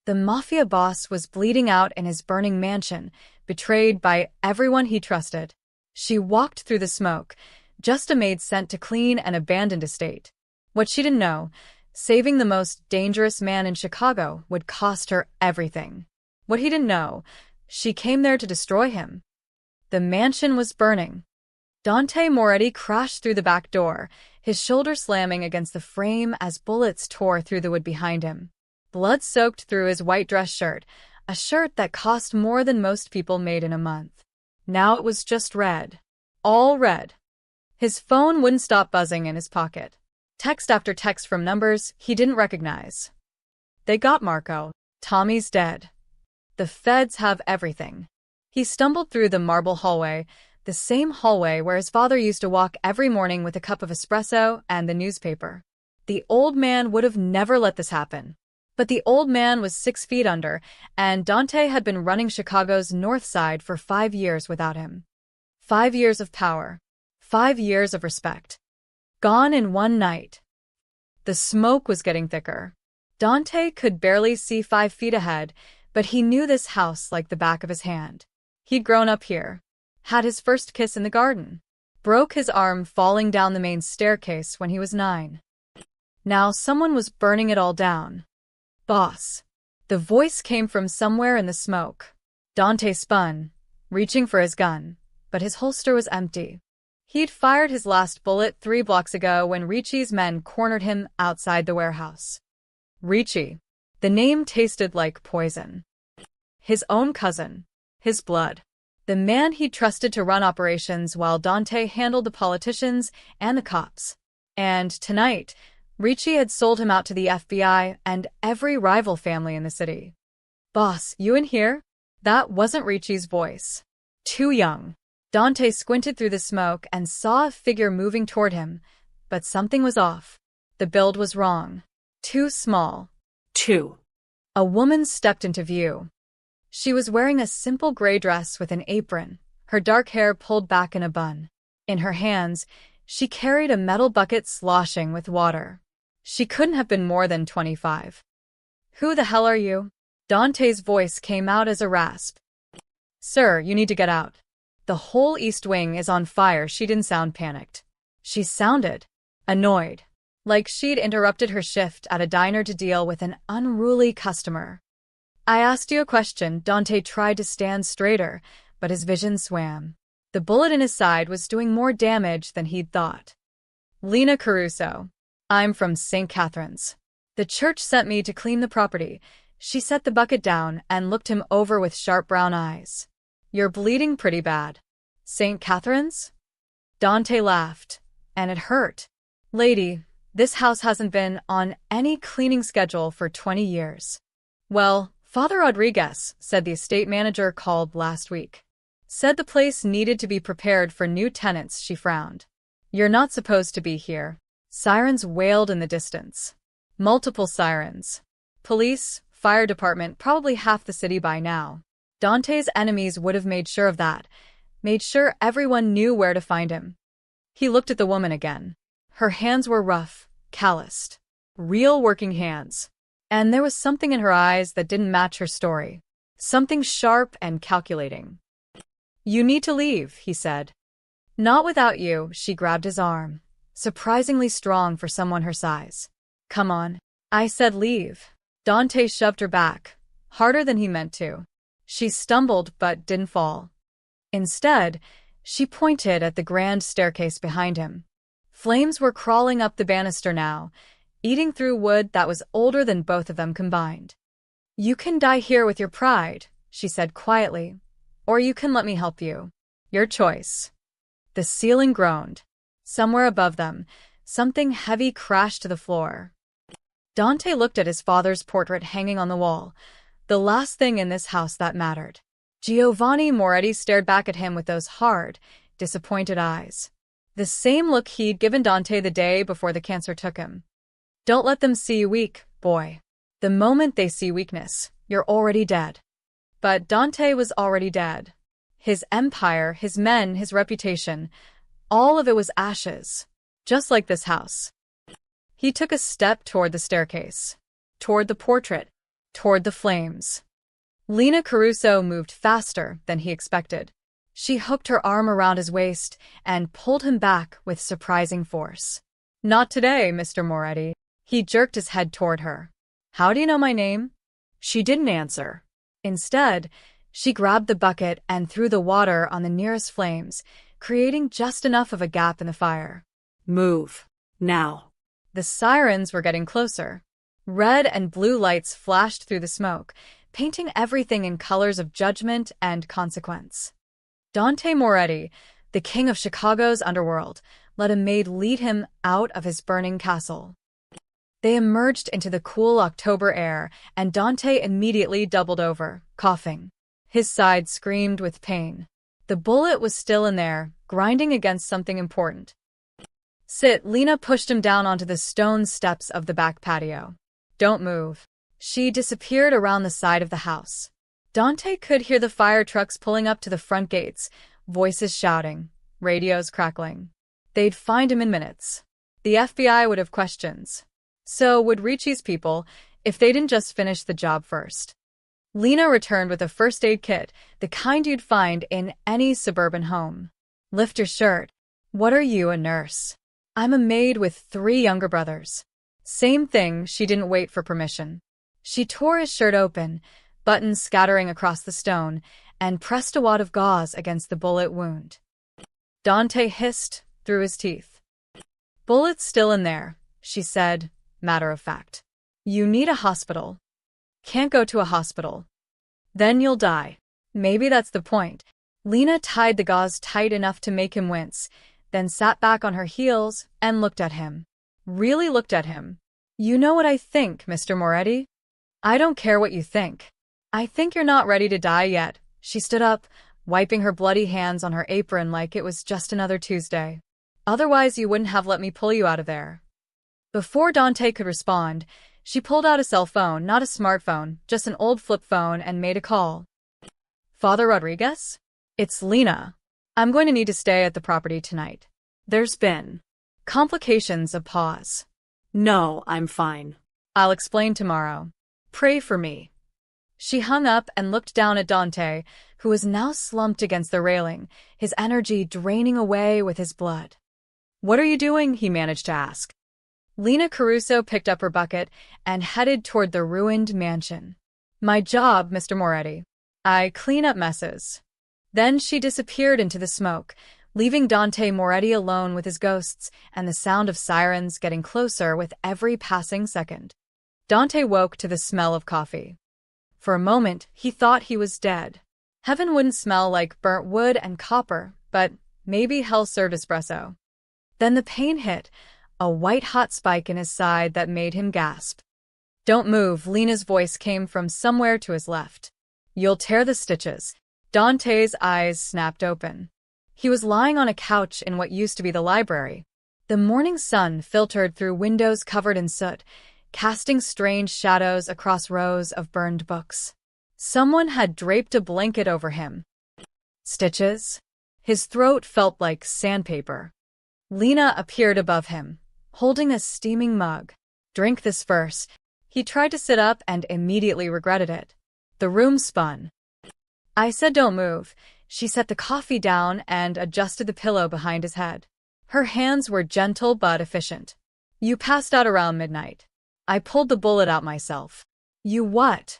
The mafia boss was bleeding out in his burning mansion, betrayed by everyone he trusted. She walked through the smoke, just a maid sent to clean an abandoned estate. What she didn't know, saving the most dangerous man in Chicago would cost her everything. What he didn't know, she came there to destroy him. The mansion was burning. Dante Moretti crashed through the back door, his shoulder slamming against the frame as bullets tore through the wood behind him. Blood soaked through his white dress shirt, a shirt that cost more than most people made in a month. Now it was just red. All red. His phone wouldn't stop buzzing in his pocket. Text after text from numbers he didn't recognize. They got Marco. Tommy's dead. The feds have everything. He stumbled through the marble hallway, the same hallway where his father used to walk every morning with a cup of espresso and the newspaper. The old man would have never let this happen. But the old man was 6 feet under, and Dante had been running Chicago's north side for 5 years without him. 5 years of power. 5 years of respect. Gone in one night. The smoke was getting thicker. Dante could barely see 5 feet ahead, but he knew this house like the back of his hand. He'd grown up here. Had his first kiss in the garden. Broke his arm falling down the main staircase when he was 9. Now someone was burning it all down. Boss. The voice came from somewhere in the smoke. Dante spun, reaching for his gun, but his holster was empty. He'd fired his last bullet 3 blocks ago when Ricci's men cornered him outside the warehouse. Ricci. The name tasted like poison. His own cousin. His blood. The man he'd trusted to run operations while Dante handled the politicians and the cops. And tonight, Ricci had sold him out to the FBI and every rival family in the city. Boss, you in here? That wasn't Ricci's voice. Too young. Dante squinted through the smoke and saw a figure moving toward him, but something was off. The build was wrong. Too small. A woman stepped into view. She was wearing a simple gray dress with an apron, her dark hair pulled back in a bun. In her hands, she carried a metal bucket sloshing with water. She couldn't have been more than 25. Who the hell are you? Dante's voice came out as a rasp. Sir, you need to get out. The whole East Wing is on fire. She didn't sound panicked. She sounded annoyed, like she'd interrupted her shift at a diner to deal with an unruly customer. I asked you a question. Dante tried to stand straighter, but his vision swam. The bullet in his side was doing more damage than he'd thought. Lena Caruso. I'm from St. Catherine's. The church sent me to clean the property. She set the bucket down and looked him over with sharp brown eyes. You're bleeding pretty bad. St. Catherine's? Dante laughed, and it hurt. Lady, this house hasn't been on any cleaning schedule for 20 years. Well, Father Rodriguez said the estate manager called last week. Said the place needed to be prepared for new tenants. She frowned. You're not supposed to be here. Sirens wailed in the distance. Multiple sirens. Police, fire department, probably half the city by now. Dante's enemies would have made sure of that, made sure everyone knew where to find him. He looked at the woman again. Her hands were rough, calloused. Real working hands. And there was something in her eyes that didn't match her story. Something sharp and calculating. You need to leave, he said. Not without you. She grabbed his arm. Surprisingly strong for someone her size. Come on. I said leave. Dante shoved her back, harder than he meant to. She stumbled but didn't fall. Instead, she pointed at the grand staircase behind him. Flames were crawling up the banister now, eating through wood that was older than both of them combined. You can die here with your pride, she said quietly, or you can let me help you. Your choice. The ceiling groaned. Somewhere above them, something heavy crashed to the floor. Dante looked at his father's portrait hanging on the wall, the last thing in this house that mattered. Giovanni Moretti stared back at him with those hard, disappointed eyes. The same look he'd given Dante the day before the cancer took him. Don't let them see you weak, boy. The moment they see weakness, you're already dead. But Dante was already dead. His empire, his men, his reputation, all of it was ashes, just like this house. He took a step toward the staircase, toward the portrait, toward the flames. Lena Caruso moved faster than he expected. She hooked her arm around his waist and pulled him back with surprising force. "Not today, Mr. Moretti." He jerked his head toward her. "How do you know my name?" She didn't answer. Instead, she grabbed the bucket and threw the water on the nearest flames, creating just enough of a gap in the fire. "Move. Now." The sirens were getting closer. Red and blue lights flashed through the smoke, painting everything in colors of judgment and consequence. Dante Moretti, the king of Chicago's underworld, let a maid lead him out of his burning castle. They emerged into the cool October air, and Dante immediately doubled over, coughing. His side screamed with pain. The bullet was still in there, grinding against something important. "Sit." Lena pushed him down onto the stone steps of the back patio. "Don't move." She disappeared around the side of the house. Dante could hear the fire trucks pulling up to the front gates, voices shouting, radios crackling. They'd find him in minutes. The FBI would have questions. So would Ricci's people, if they didn't just finish the job first. Lena returned with a first aid kit, the kind you'd find in any suburban home. "Lift your shirt." "What are you, a nurse?" "I'm a maid with 3 younger brothers." Same thing, she didn't wait for permission. She tore his shirt open, buttons scattering across the stone, and pressed a wad of gauze against the bullet wound. Dante hissed through his teeth. "Bullet's still in there," she said, matter of fact. "You need a hospital." "Can't go to a hospital." "Then you'll die." Maybe that's the point. Lena tied the gauze tight enough to make him wince, then sat back on her heels and looked at him. Really looked at him. "You know what I think, Mr. Moretti?" "I don't care what you think. I think you're not ready to die yet." She stood up, wiping her bloody hands on her apron like it was just another Tuesday. "Otherwise you wouldn't have let me pull you out of there." Before Dante could respond, she pulled out a cell phone, not a smartphone, just an old flip phone, and made a call. "Father Rodriguez? It's Lena. I'm going to need to stay at the property tonight. There's been complications." A pause. "No, I'm fine." "I'll explain tomorrow. Pray for me." She hung up and looked down at Dante, who was now slumped against the railing, his energy draining away with his blood. "What are you doing?" he managed to ask. Lena Caruso picked up her bucket and headed toward the ruined mansion. "My job, Mr. Moretti. I clean up messes." Then she disappeared into the smoke, leaving Dante Moretti alone with his ghosts and the sound of sirens getting closer with every passing second. Dante woke to the smell of coffee. For a moment, he thought he was dead. Heaven wouldn't smell like burnt wood and copper, but maybe hell served espresso. Then the pain hit, a white-hot spike in his side that made him gasp. "Don't move." Lena's voice came from somewhere to his left. "You'll tear the stitches." Dante's eyes snapped open. He was lying on a couch in what used to be the library. The morning sun filtered through windows covered in soot, casting strange shadows across rows of burned books. Someone had draped a blanket over him. Stitches? His throat felt like sandpaper. Lena appeared above him, holding a steaming mug. "Drink this first." He tried to sit up and immediately regretted it. The room spun. "I said don't move." She set the coffee down and adjusted the pillow behind his head. Her hands were gentle but efficient. "You passed out around midnight. I pulled the bullet out myself." "You what?"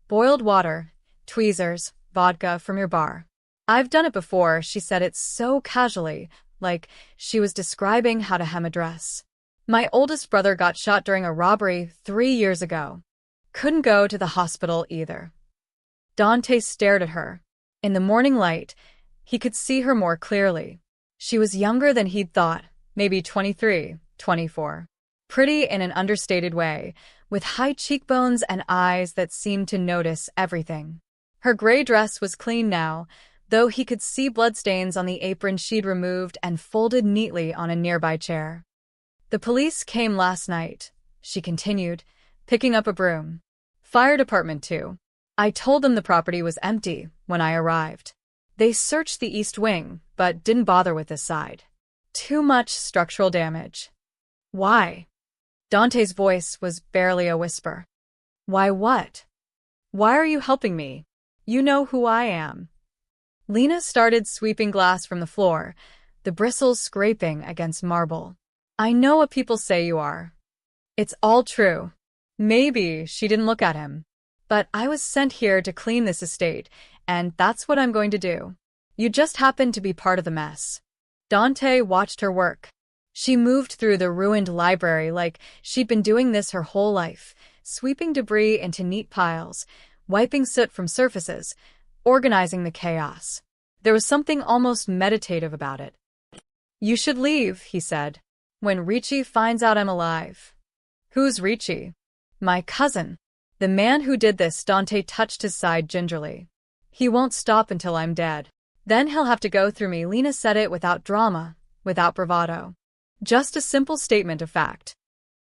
"Boiled water, tweezers, vodka from your bar." "I've done it before," she said it so casually, like she was describing how to hem a dress. "My oldest brother got shot during a robbery 3 years ago. Couldn't go to the hospital either." Dante stared at her. In the morning light, he could see her more clearly. She was younger than he'd thought, maybe 23, 24. Pretty in an understated way, with high cheekbones and eyes that seemed to notice everything. Her gray dress was clean now, though he could see bloodstains on the apron she'd removed and folded neatly on a nearby chair. "The police came last night," she continued, picking up a broom. "Fire department too. I told them the property was empty when I arrived. They searched the east wing, but didn't bother with this side. Too much structural damage." "Why?" Dante's voice was barely a whisper. Why what? Why are you helping me? You know who I am. Lena started sweeping glass from the floor, the bristles scraping against marble. I know what people say you are. It's all true. Maybe she didn't look at him. But I was sent here to clean this estate, and that's what I'm going to do. You just happen to be part of the mess. Dante watched her work. She moved through the ruined library like she'd been doing this her whole life, sweeping debris into neat piles, wiping soot from surfaces, organizing the chaos. There was something almost meditative about it. You should leave, he said, when Ricci finds out I'm alive. Who's Ricci? My cousin. The man who did this. Dante touched his side gingerly. He won't stop until I'm dead. Then he'll have to go through me. Lena said it without drama, without bravado. Just a simple statement of fact.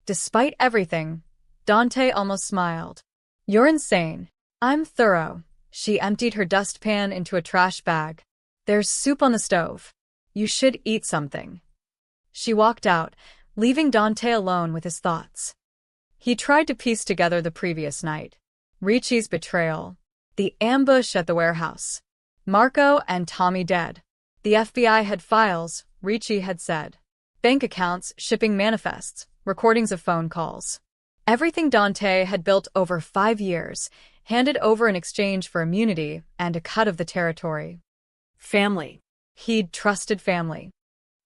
Despite everything, Dante almost smiled. You're insane. I'm thorough. She emptied her dustpan into a trash bag. There's soup on the stove. You should eat something. She walked out, leaving Dante alone with his thoughts. He tried to piece together the previous night. Ricci's betrayal. The ambush at the warehouse. Marco and Tommy dead. The FBI had files, Ricci had said. Bank accounts, shipping manifests, recordings of phone calls. Everything Dante had built over 5 years, handed over in exchange for immunity and a cut of the territory. Family. He'd trusted family.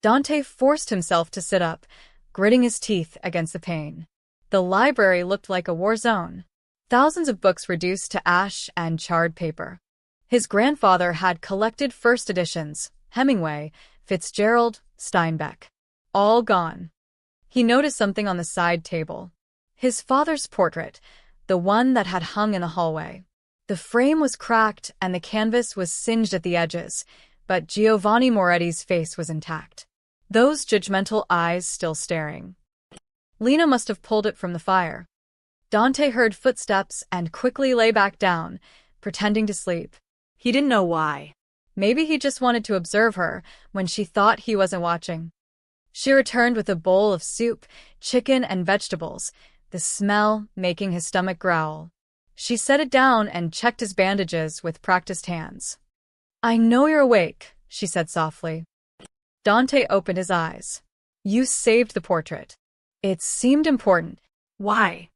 Dante forced himself to sit up, gritting his teeth against the pain. The library looked like a war zone. Thousands of books reduced to ash and charred paper. His grandfather had collected first editions, Hemingway, Fitzgerald, Steinbeck. All gone. He noticed something on the side table. His father's portrait, the one that had hung in the hallway. The frame was cracked and the canvas was singed at the edges, but Giovanni Moretti's face was intact. Those judgmental eyes still staring. Lena must have pulled it from the fire. Dante heard footsteps and quickly lay back down, pretending to sleep. He didn't know why. Maybe he just wanted to observe her when she thought he wasn't watching. She returned with a bowl of soup, chicken and vegetables, the smell making his stomach growl. She set it down and checked his bandages with practiced hands. I know you're awake, she said softly. Dante opened his eyes. You saved the portrait. It seemed important. Why?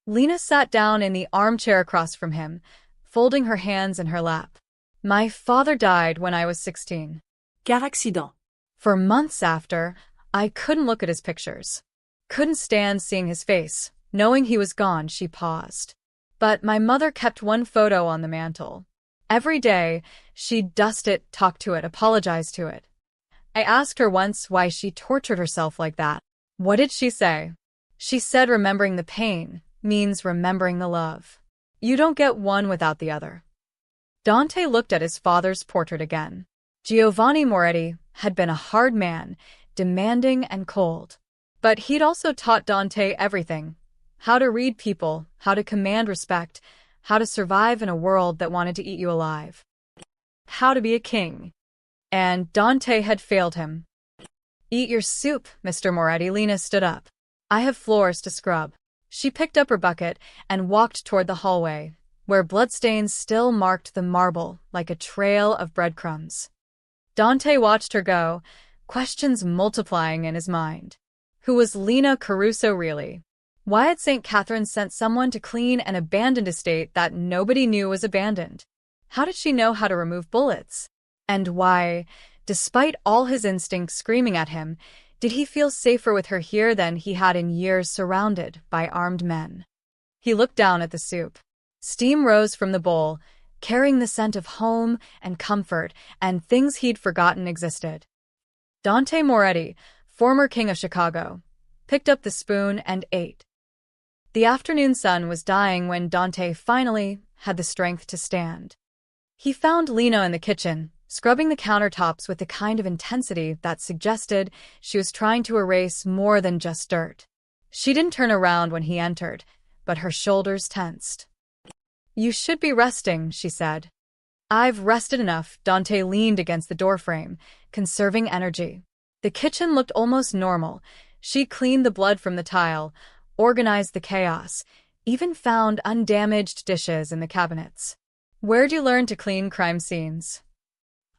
Lena sat down in the armchair across from him, folding her hands in her lap. My father died when I was 16. Car accident. For months after, I couldn't look at his pictures. Couldn't stand seeing his face. Knowing he was gone, she paused. But my mother kept one photo on the mantel. Every day, she'd dust it, talk to it, apologize to it. I asked her once why she tortured herself like that. What did she say? She said remembering the pain means remembering the love. You don't get one without the other. Dante looked at his father's portrait again. Giovanni Moretti had been a hard man, demanding and cold. But he'd also taught Dante everything. How to read people, how to command respect, how to survive in a world that wanted to eat you alive. How to be a king. And Dante had failed him. Eat your soup, Mr. Moretti. Lena stood up. I have floors to scrub. She picked up her bucket and walked toward the hallway, where bloodstains still marked the marble like a trail of breadcrumbs. Dante watched her go, questions multiplying in his mind. Who was Lena Caruso really? Why had St. Catherine sent someone to clean an abandoned estate that nobody knew was abandoned? How did she know how to remove bullets? And why, despite all his instincts screaming at him, did he feel safer with her here than he had in years surrounded by armed men? He looked down at the soup. Steam rose from the bowl, carrying the scent of home and comfort and things he'd forgotten existed. Dante Moretti, former king of Chicago, picked up the spoon and ate. The afternoon sun was dying when Dante finally had the strength to stand. He found Lena in the kitchen, scrubbing the countertops with the kind of intensity that suggested she was trying to erase more than just dirt. She didn't turn around when he entered, but her shoulders tensed. You should be resting, she said. I've rested enough. Dante leaned against the doorframe, conserving energy. The kitchen looked almost normal. She cleaned the blood from the tile, organized the chaos, even found undamaged dishes in the cabinets. Where'd you learn to clean crime scenes?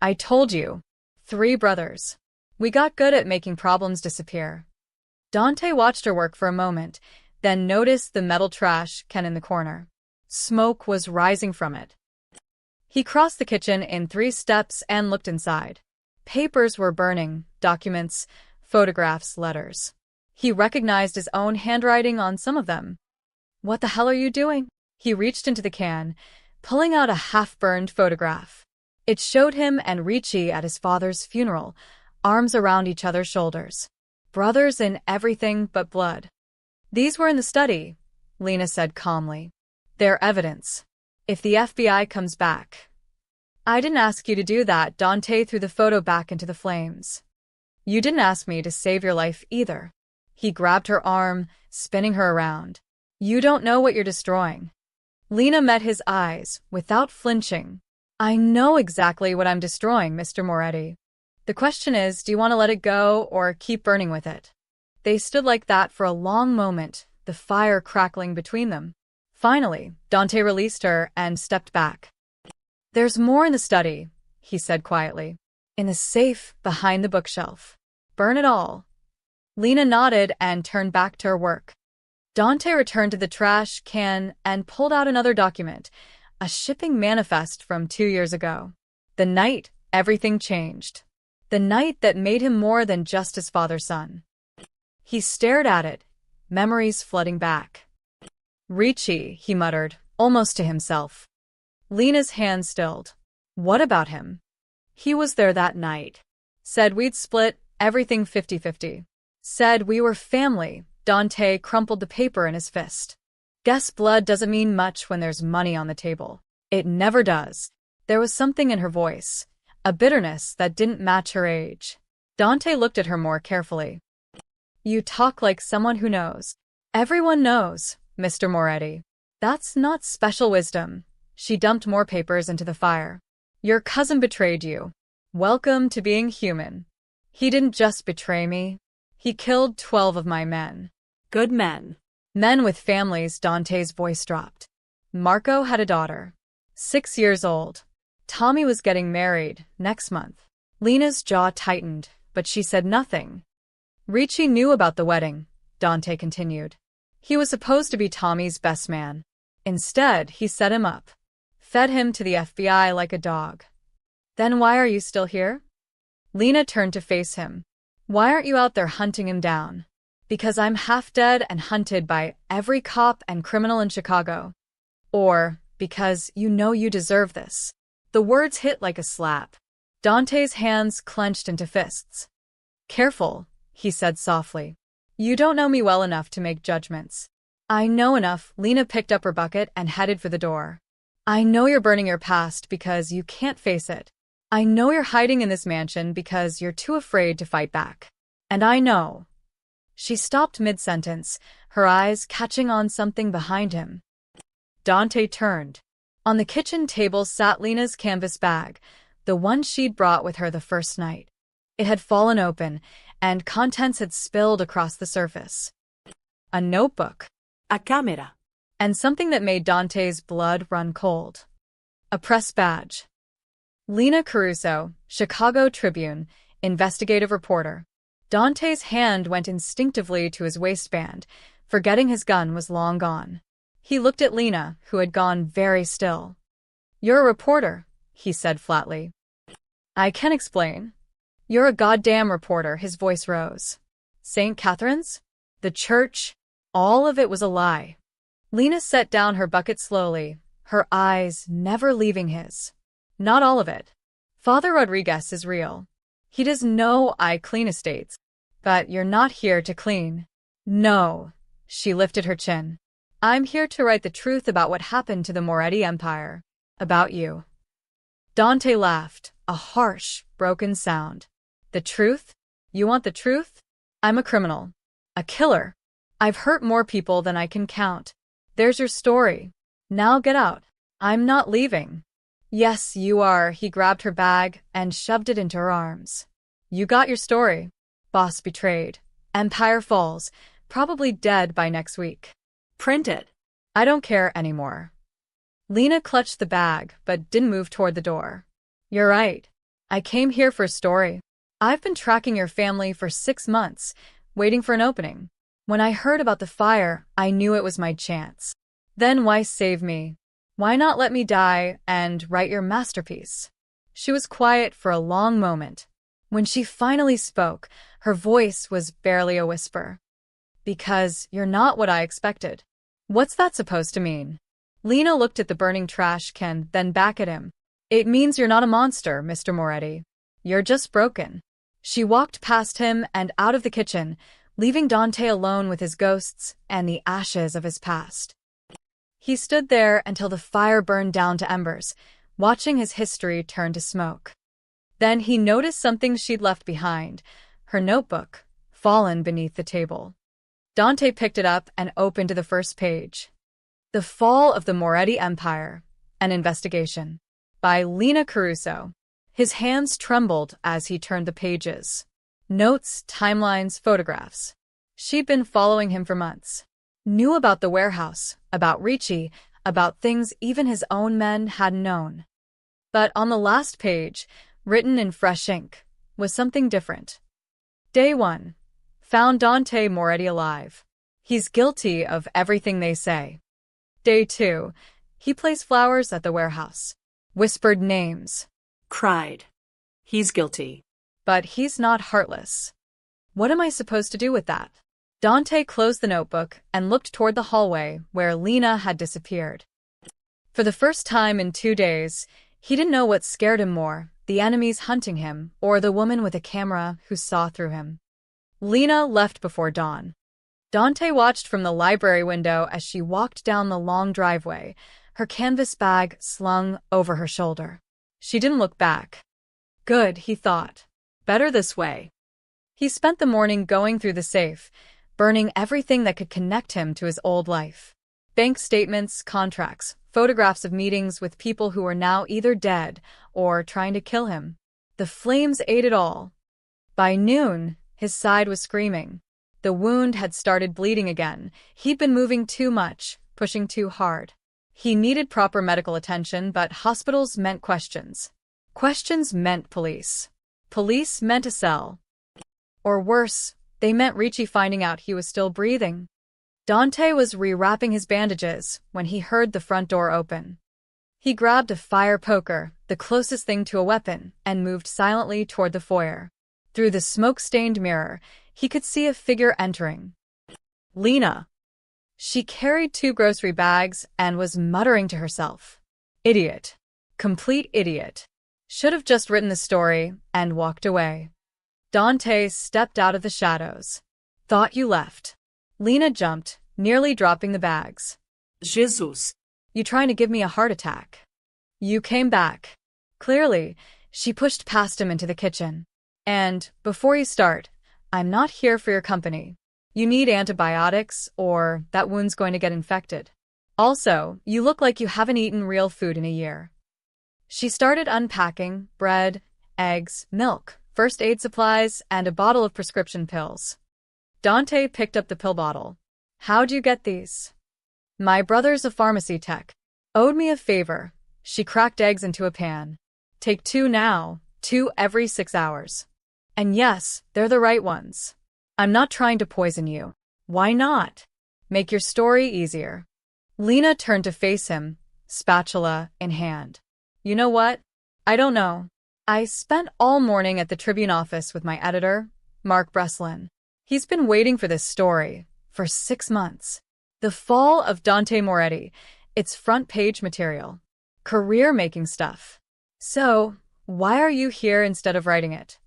I told you. 3 brothers. We got good at making problems disappear. Dante watched her work for a moment, then noticed the metal trash can in the corner. Smoke was rising from it. He crossed the kitchen in 3 steps and looked inside. Papers were burning, documents, photographs, letters. He recognized his own handwriting on some of them. What the hell are you doing? He reached into the can, pulling out a half-burned photograph. It showed him and Ricci at his father's funeral, arms around each other's shoulders. Brothers in everything but blood. These were in the study, Lena said calmly. They're evidence. If the FBI comes back. I didn't ask you to do that. Dante threw the photo back into the flames. You didn't ask me to save your life either. He grabbed her arm, spinning her around. You don't know what you're destroying. Lena met his eyes, without flinching. I know exactly what I'm destroying, Mr. Moretti. The question is, do you want to let it go or keep burning with it? They stood like that for a long moment, the fire crackling between them. Finally, Dante released her and stepped back. There's more in the study, he said quietly. In the safe behind the bookshelf. Burn it all. Lena nodded and turned back to her work. Dante returned to the trash can and pulled out another document, a shipping manifest from 2 years ago. The night everything changed. The night that made him more than just his father's son. He stared at it, memories flooding back. Ricci, he muttered, almost to himself. Lena's hand stilled. What about him? He was there that night. Said we'd split everything 50-50. Said we were family. Dante crumpled the paper in his fist. Guess blood doesn't mean much when there's money on the table. It never does. There was something in her voice, a bitterness that didn't match her age. Dante looked at her more carefully. You talk like someone who knows. Everyone knows, Mr. Moretti. That's not special wisdom. She dumped more papers into the fire. Your cousin betrayed you. Welcome to being human. He didn't just betray me. He killed 12 of my men. Good men. Men with families. Dante's voice dropped. Marco had a daughter. 6 years old. Tommy was getting married next month. Lena's jaw tightened, but she said nothing. Ricci knew about the wedding, Dante continued. He was supposed to be Tommy's best man. Instead, he set him up. Fed him to the FBI like a dog. Then why are you still here? Lena turned to face him. Why aren't you out there hunting him down? Because I'm half dead and hunted by every cop and criminal in Chicago. Or because you know you deserve this. The words hit like a slap. Dante's hands clenched into fists. Careful, he said softly. You don't know me well enough to make judgments. I know enough. Lena picked up her bucket and headed for the door. I know you're burning your past because you can't face it. I know you're hiding in this mansion because you're too afraid to fight back. And I know. She stopped mid-sentence, her eyes catching on something behind him. Dante turned. On the kitchen table sat Lena's canvas bag, the one she'd brought with her the first night. It had fallen open, and contents had spilled across the surface. A notebook. A camera. And something that made Dante's blood run cold. A press badge. Lena Caruso, Chicago Tribune, investigative reporter. Dante's hand went instinctively to his waistband, forgetting his gun was long gone. He looked at Lena, who had gone very still. You're a reporter, he said flatly. I can explain. You're a goddamn reporter, his voice rose. St. Catherine's? The church? All of it was a lie. Lena set down her bucket slowly, her eyes never leaving his. Not all of it. Father Rodriguez is real. He does know I clean estates. But you're not here to clean. No. She lifted her chin. I'm here to write the truth about what happened to the Moretti Empire. About you. Dante laughed, a harsh, broken sound. The truth? You want the truth? I'm a criminal. A killer. I've hurt more people than I can count. There's your story. Now get out. I'm not leaving. Yes, you are. He grabbed her bag and shoved it into her arms. You got your story. Boss betrayed. Empire falls. Probably dead by next week. Print it. I don't care anymore. Lena clutched the bag, but didn't move toward the door. You're right. I came here for a story. I've been tracking your family for 6 months, waiting for an opening. When I heard about the fire, I knew it was my chance. Then why save me? Why not let me die and write your masterpiece? She was quiet for a long moment. When she finally spoke, her voice was barely a whisper. Because you're not what I expected. What's that supposed to mean? Lena looked at the burning trash can, then back at him. It means you're not a monster, Mr. Moretti. You're just broken. She walked past him and out of the kitchen, leaving Dante alone with his ghosts and the ashes of his past. He stood there until the fire burned down to embers, watching his history turn to smoke. Then he noticed something she'd left behind, her notebook, fallen beneath the table. Dante picked it up and opened to the first page. The Fall of the Moretti Empire, an Investigation, by Lena Caruso. His hands trembled as he turned the pages. Notes, timelines, photographs. She'd been following him for months. Knew about the warehouse, about Ricci, about things even his own men hadn't known. But on the last page, written in fresh ink, was something different. Day 1. Found Dante Moretti alive. He's guilty of everything they say. Day 2. He placed flowers at the warehouse. Whispered names. Cried. He's guilty. But he's not heartless. What am I supposed to do with that? Dante closed the notebook and looked toward the hallway where Lena had disappeared. For the first time in 2 days, he didn't know what scared him more, the enemies hunting him or the woman with a camera who saw through him. Lena left before dawn. Dante watched from the library window as she walked down the long driveway, her canvas bag slung over her shoulder. She didn't look back. Good, he thought. Better this way. He spent the morning going through the safe, burning everything that could connect him to his old life. Bank statements, contracts, photographs of meetings with people who were now either dead or trying to kill him. The flames ate it all. By noon, his side was screaming. The wound had started bleeding again. He'd been moving too much, pushing too hard. He needed proper medical attention, but hospitals meant questions. Questions meant police. Police meant a cell. Or worse, they meant Ricci finding out he was still breathing. Dante was rewrapping his bandages when he heard the front door open. He grabbed a fire poker, the closest thing to a weapon, and moved silently toward the foyer. Through the smoke-stained mirror, he could see a figure entering. Lena. She carried 2 grocery bags and was muttering to herself. Idiot. Complete idiot. Should have just written the story and walked away. Dante stepped out of the shadows. Thought you left. Lena jumped, nearly dropping the bags. Jesus. You trying to give me a heart attack? You came back. Clearly, she pushed past him into the kitchen. And, before you start, I'm not here for your company. You need antibiotics, or that wound's going to get infected. Also, you look like you haven't eaten real food in a year. She started unpacking bread, eggs, milk, first aid supplies, and a bottle of prescription pills. Dante picked up the pill bottle. How'd you get these? My brother's a pharmacy tech. Owed me a favor. She cracked eggs into a pan. Take 2 now, 2 every 6 hours. And yes, they're the right ones. I'm not trying to poison you. Why not? Make your story easier. Lena turned to face him, spatula in hand. You know what? I don't know. I spent all morning at the Tribune office with my editor, Mark Breslin. He's been waiting for this story for 6 months. The Fall of Dante Moretti. It's front-page material. Career-making stuff. So, why are you here instead of writing it?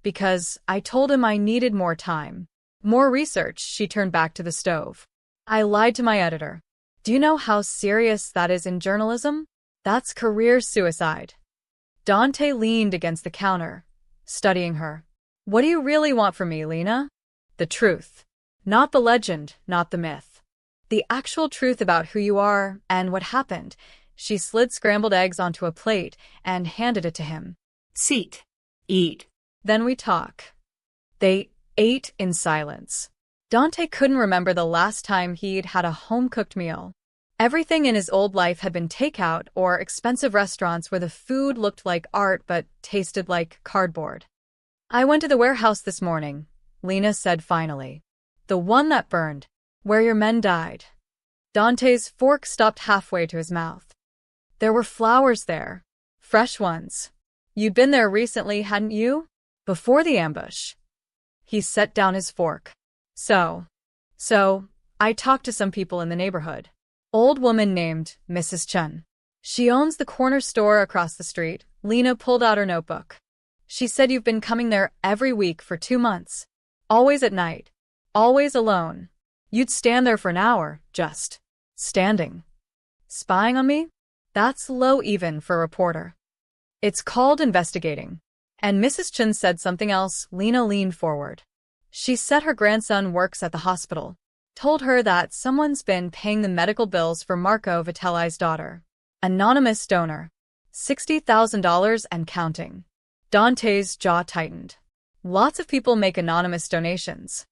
Because I told him I needed more time. More research. She turned back to the stove. I lied to my editor. Do you know how serious that is in journalism? That's career suicide. Dante leaned against the counter, studying her. What do you really want from me, Lena? The truth. Not the legend, not the myth. The actual truth about who you are and what happened. She slid scrambled eggs onto a plate and handed it to him. Seat. Eat. Then we talk. They ate in silence. Dante couldn't remember the last time he'd had a home-cooked meal. Everything in his old life had been takeout or expensive restaurants where the food looked like art but tasted like cardboard. I went to the warehouse this morning, Lena said finally. The one that burned, where your men died. Dante's fork stopped halfway to his mouth. There were flowers there. Fresh ones. You'd been there recently, hadn't you? Before the ambush. He set down his fork. So, I talked to some people in the neighborhood. Old woman named Mrs. Chun. She owns the corner store across the street. Lena pulled out her notebook. She said you've been coming there every week for 2 months. Always at night. Always alone. You'd stand there for an hour, just standing. Spying on me? That's low even for a reporter. It's called investigating. And Mrs. Chun said something else. Lena leaned forward. She said her grandson works at the hospital. Told her that someone's been paying the medical bills for Marco Vitelli's daughter. Anonymous donor. $60,000 and counting. Dante's jaw tightened. Lots of people make anonymous donations.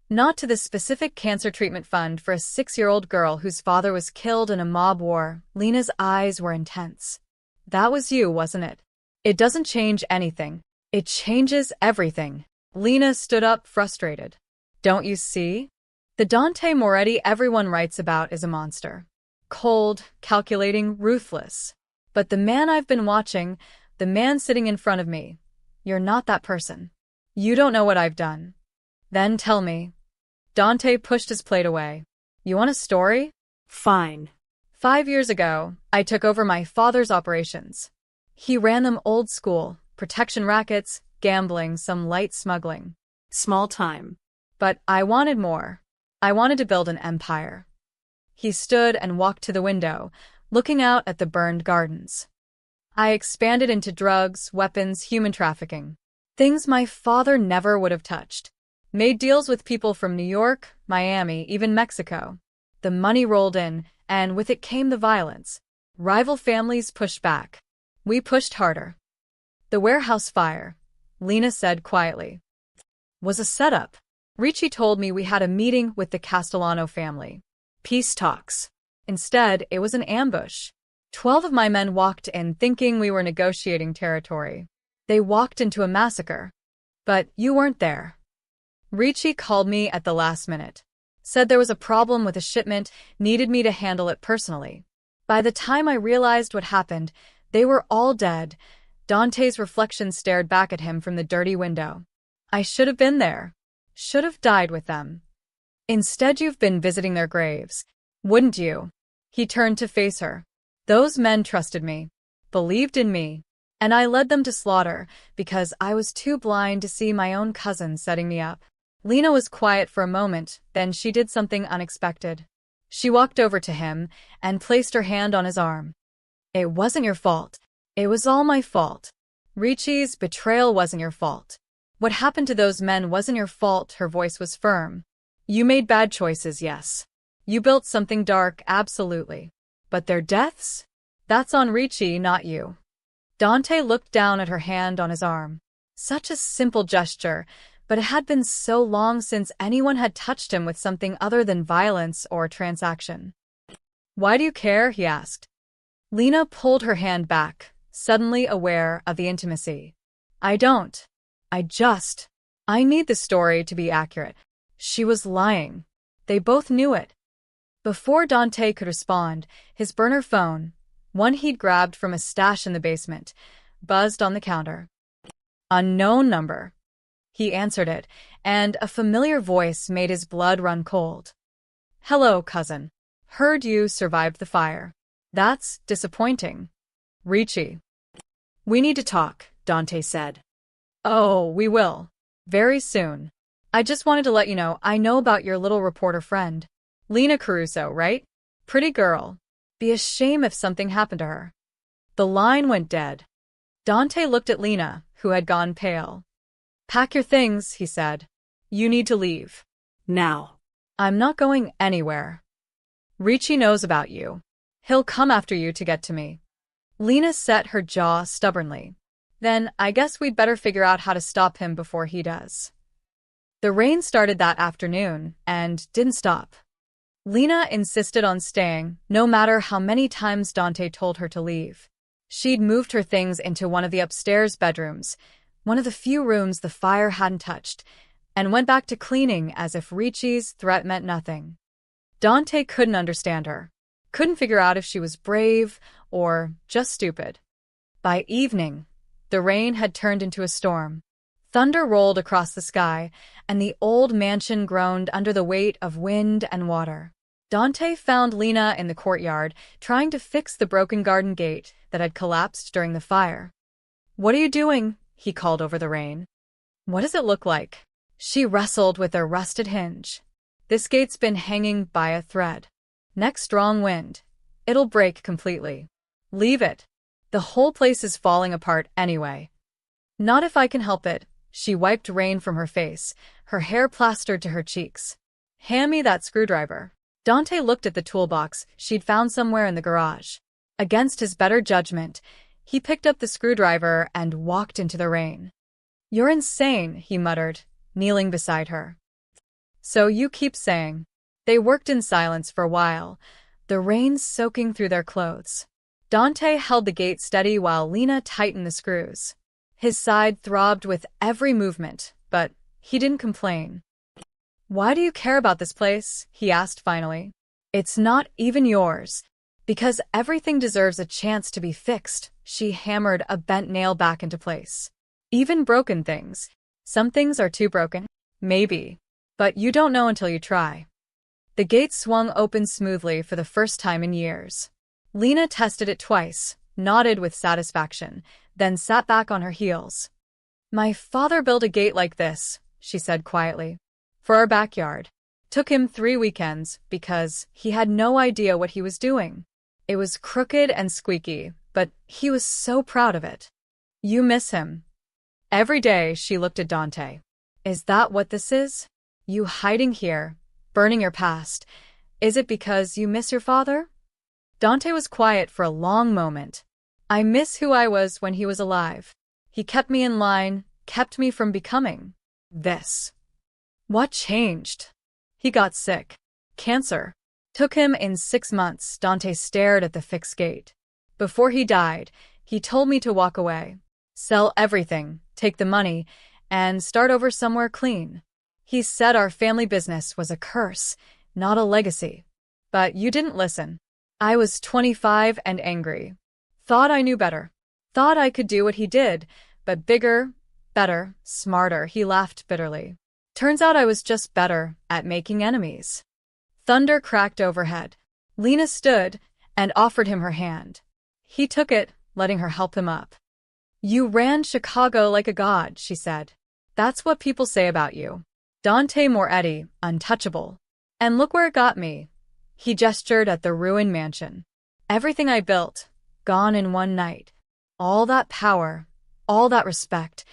Not to the specific cancer treatment fund for a 6-year-old girl whose father was killed in a mob war. Lena's eyes were intense. That was you, wasn't it? It doesn't change anything. It changes everything. Lena stood up, frustrated. Don't you see? The Dante Moretti everyone writes about is a monster. Cold, calculating, ruthless. But the man I've been watching, the man sitting in front of me, you're not that person. You don't know what I've done. Then tell me. Dante pushed his plate away. You want a story? Fine. 5 years ago, I took over my father's operations. He ran them old school, protection rackets, gambling, some light smuggling. Small time. But I wanted more. I wanted to build an empire. He stood and walked to the window, looking out at the burned gardens. I expanded into drugs, weapons, human trafficking. Things my father never would have touched. Made deals with people from New York, Miami, even Mexico. The money rolled in, and with it came the violence. Rival families pushed back. We pushed harder. The warehouse fire, Lena said quietly, was a setup. Ricci told me we had a meeting with the Castellano family. Peace talks. Instead, it was an ambush. 12 of my men walked in thinking we were negotiating territory. They walked into a massacre. But you weren't there. Ricci called me at the last minute. Said there was a problem with a shipment, needed me to handle it personally. By the time I realized what happened, they were all dead. Dante's reflection stared back at him from the dirty window. I should have been there. Should have died with them. Instead, you've been visiting their graves. Wouldn't you? He turned to face her. Those men trusted me, believed in me, and I led them to slaughter because I was too blind to see my own cousin setting me up. Lena was quiet for a moment, then she did something unexpected. She walked over to him and placed her hand on his arm. It wasn't your fault. It was all my fault. Ricci's betrayal wasn't your fault. What happened to those men wasn't your fault. Her voice was firm. You made bad choices, yes. You built something dark, absolutely. But their deaths? That's on Ricci, not you. Dante looked down at her hand on his arm. Such a simple gesture, but it had been so long since anyone had touched him with something other than violence or transaction. Why do you care? He asked. Lena pulled her hand back, suddenly aware of the intimacy. I don't. I need the story to be accurate. She was lying. They both knew it. Before Dante could respond, his burner phone, one he'd grabbed from a stash in the basement, buzzed on the counter. Unknown number. He answered it, and a familiar voice made his blood run cold. Hello, cousin. Heard you survived the fire. That's disappointing. Ricci. We need to talk, Dante said. Oh, we will. Very soon. I just wanted to let you know I know about your little reporter friend. Lena Caruso, right? Pretty girl. Be a shame if something happened to her. The line went dead. Dante looked at Lena, who had gone pale. Pack your things, he said. You need to leave. Now. I'm not going anywhere. Ricci knows about you. He'll come after you to get to me. Lena set her jaw stubbornly. Then I guess we'd better figure out how to stop him before he does. The rain started that afternoon and didn't stop. Lena insisted on staying, no matter how many times Dante told her to leave. She'd moved her things into one of the upstairs bedrooms, one of the few rooms the fire hadn't touched, and went back to cleaning as if Ricci's threat meant nothing. Dante couldn't understand her, couldn't figure out if she was brave or just stupid. By evening, the rain had turned into a storm. Thunder rolled across the sky, and the old mansion groaned under the weight of wind and water. Dante found Lena in the courtyard, trying to fix the broken garden gate that had collapsed during the fire. "What are you doing?" he called over the rain. "What does it look like?" She wrestled with a rusted hinge. "This gate's been hanging by a thread. Next strong wind, it'll break completely. Leave it. The whole place is falling apart anyway." "Not if I can help it." She wiped rain from her face, her hair plastered to her cheeks. "Hand me that screwdriver." Dante looked at the toolbox she'd found somewhere in the garage. Against his better judgment, he picked up the screwdriver and walked into the rain. "You're insane," he muttered, kneeling beside her. "So you keep saying." They worked in silence for a while, the rain soaking through their clothes. Dante held the gate steady while Lena tightened the screws. His side throbbed with every movement, but he didn't complain. "Why do you care about this place?" he asked finally. "It's not even yours." "Because everything deserves a chance to be fixed." She hammered a bent nail back into place. "Even broken things. Some things are too broken." "Maybe. But you don't know until you try." The gate swung open smoothly for the first time in years. Lena tested it twice, nodded with satisfaction, then sat back on her heels. "My father built a gate like this," she said quietly, "for our backyard. Took him 3 weekends because he had no idea what he was doing. It was crooked and squeaky, but he was so proud of it." "You miss him." Every day she looked at Dante. "Is that what this is? You hiding here, burning your past. Is it because you miss your father?" Dante was quiet for a long moment. "I miss who I was when he was alive. He kept me in line, kept me from becoming this." "What changed?" "He got sick. Cancer. Took him in 6 months." Dante stared at the fixed gate. "Before he died, he told me to walk away. Sell everything, take the money, and start over somewhere clean. He said our family business was a curse, not a legacy. But you didn't listen." I was 25 and angry. Thought I knew better. Thought I could do what he did, but bigger, better, smarter. He laughed bitterly. "Turns out I was just better at making enemies." Thunder cracked overhead. Lena stood and offered him her hand. He took it, letting her help him up. "You ran Chicago like a god," she said. "That's what people say about you. Dante Moretti, untouchable. And look where it got me." He gestured at the ruined mansion. "Everything I built, gone in one night. All that power, all that respect.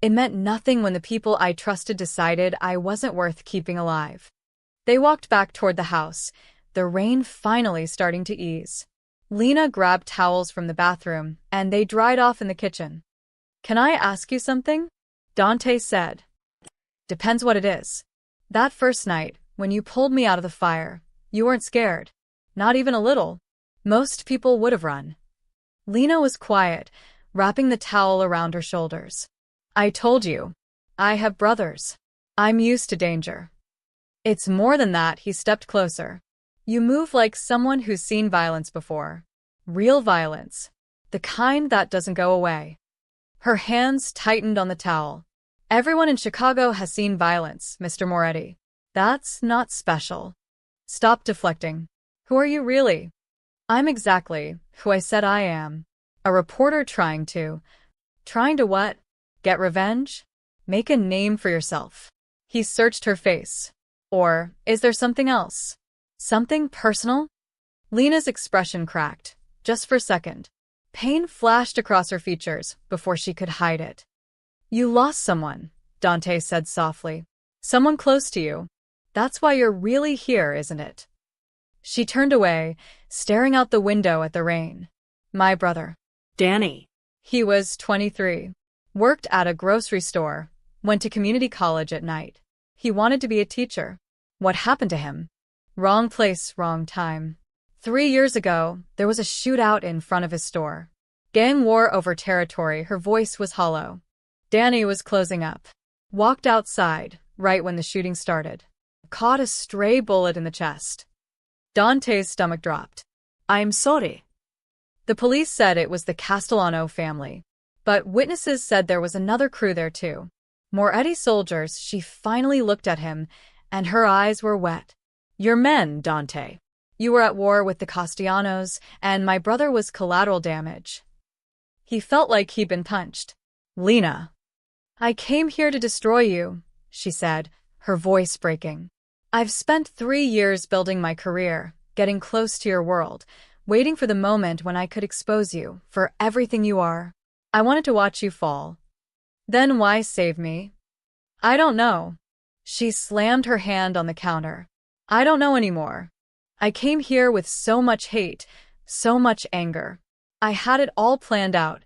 It meant nothing when the people I trusted decided I wasn't worth keeping alive." They walked back toward the house, the rain finally starting to ease. Lena grabbed towels from the bathroom, and they dried off in the kitchen. "Can I ask you something?" Dante said. "Depends what it is." "That first night, when you pulled me out of the fire, you weren't scared. Not even a little. Most people would have run." Lena was quiet, wrapping the towel around her shoulders. "I told you. I have brothers. I'm used to danger." "It's more than that." He stepped closer. "You move like someone who's seen violence before. Real violence. The kind that doesn't go away." Her hands tightened on the towel. "Everyone in Chicago has seen violence, Mr. Moretti. That's not special. Stop deflecting. Who are you really?" "I'm exactly who I said I am. A reporter trying to what? Get revenge? Make a name for yourself." He searched her face. "Or is there something else? Something personal?" Lena's expression cracked, just for a second. Pain flashed across her features before she could hide it. "You lost someone," Dante said softly. "Someone close to you. That's why you're really here, isn't it?" She turned away, staring out the window at the rain. "My brother." Danny. He was 23. Worked at a grocery store. Went to community college at night. He wanted to be a teacher. What happened to him? Wrong place, wrong time. 3 years ago, there was a shootout in front of his store. Gang war over territory, her voice was hollow. Danny was closing up. Walked outside, right when the shooting started. Caught a stray bullet in the chest. Dante's stomach dropped. I'm sorry. The police said it was the Castellano family. But witnesses said there was another crew there too. Moretti soldiers. She finally looked at him, and her eyes were wet. Your men, Dante. You were at war with the Castellanos, and my brother was collateral damage. He felt like he'd been punched. Lena. I came here to destroy you, she said, her voice breaking. I've spent 3 years building my career, getting close to your world, waiting for the moment when I could expose you for everything you are. I wanted to watch you fall. Then why save me? I don't know. She slammed her hand on the counter. I don't know anymore. I came here with so much hate, so much anger. I had it all planned out.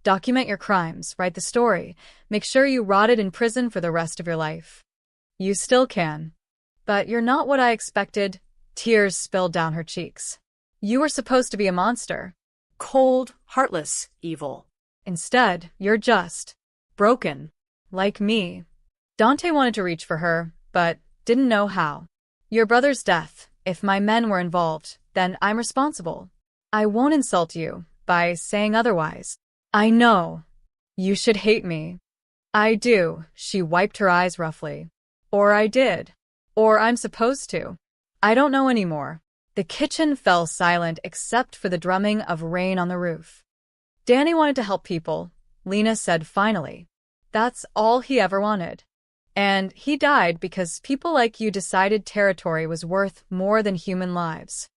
Document your crimes, write the story, make sure you rotted in prison for the rest of your life. You still can. But you're not what I expected. Tears spilled down her cheeks. You were supposed to be a monster. Cold, heartless, evil. Instead, you're just broken. Like me. Dante wanted to reach for her, but didn't know how. Your brother's death. If my men were involved, then I'm responsible. I won't insult you by saying otherwise. I know. You should hate me. I do, she wiped her eyes roughly. Or I did. Or I'm supposed to. I don't know anymore. The kitchen fell silent except for the drumming of rain on the roof. Danny wanted to help people, Lena said finally. That's all he ever wanted. And he died because people like you decided territory was worth more than human lives.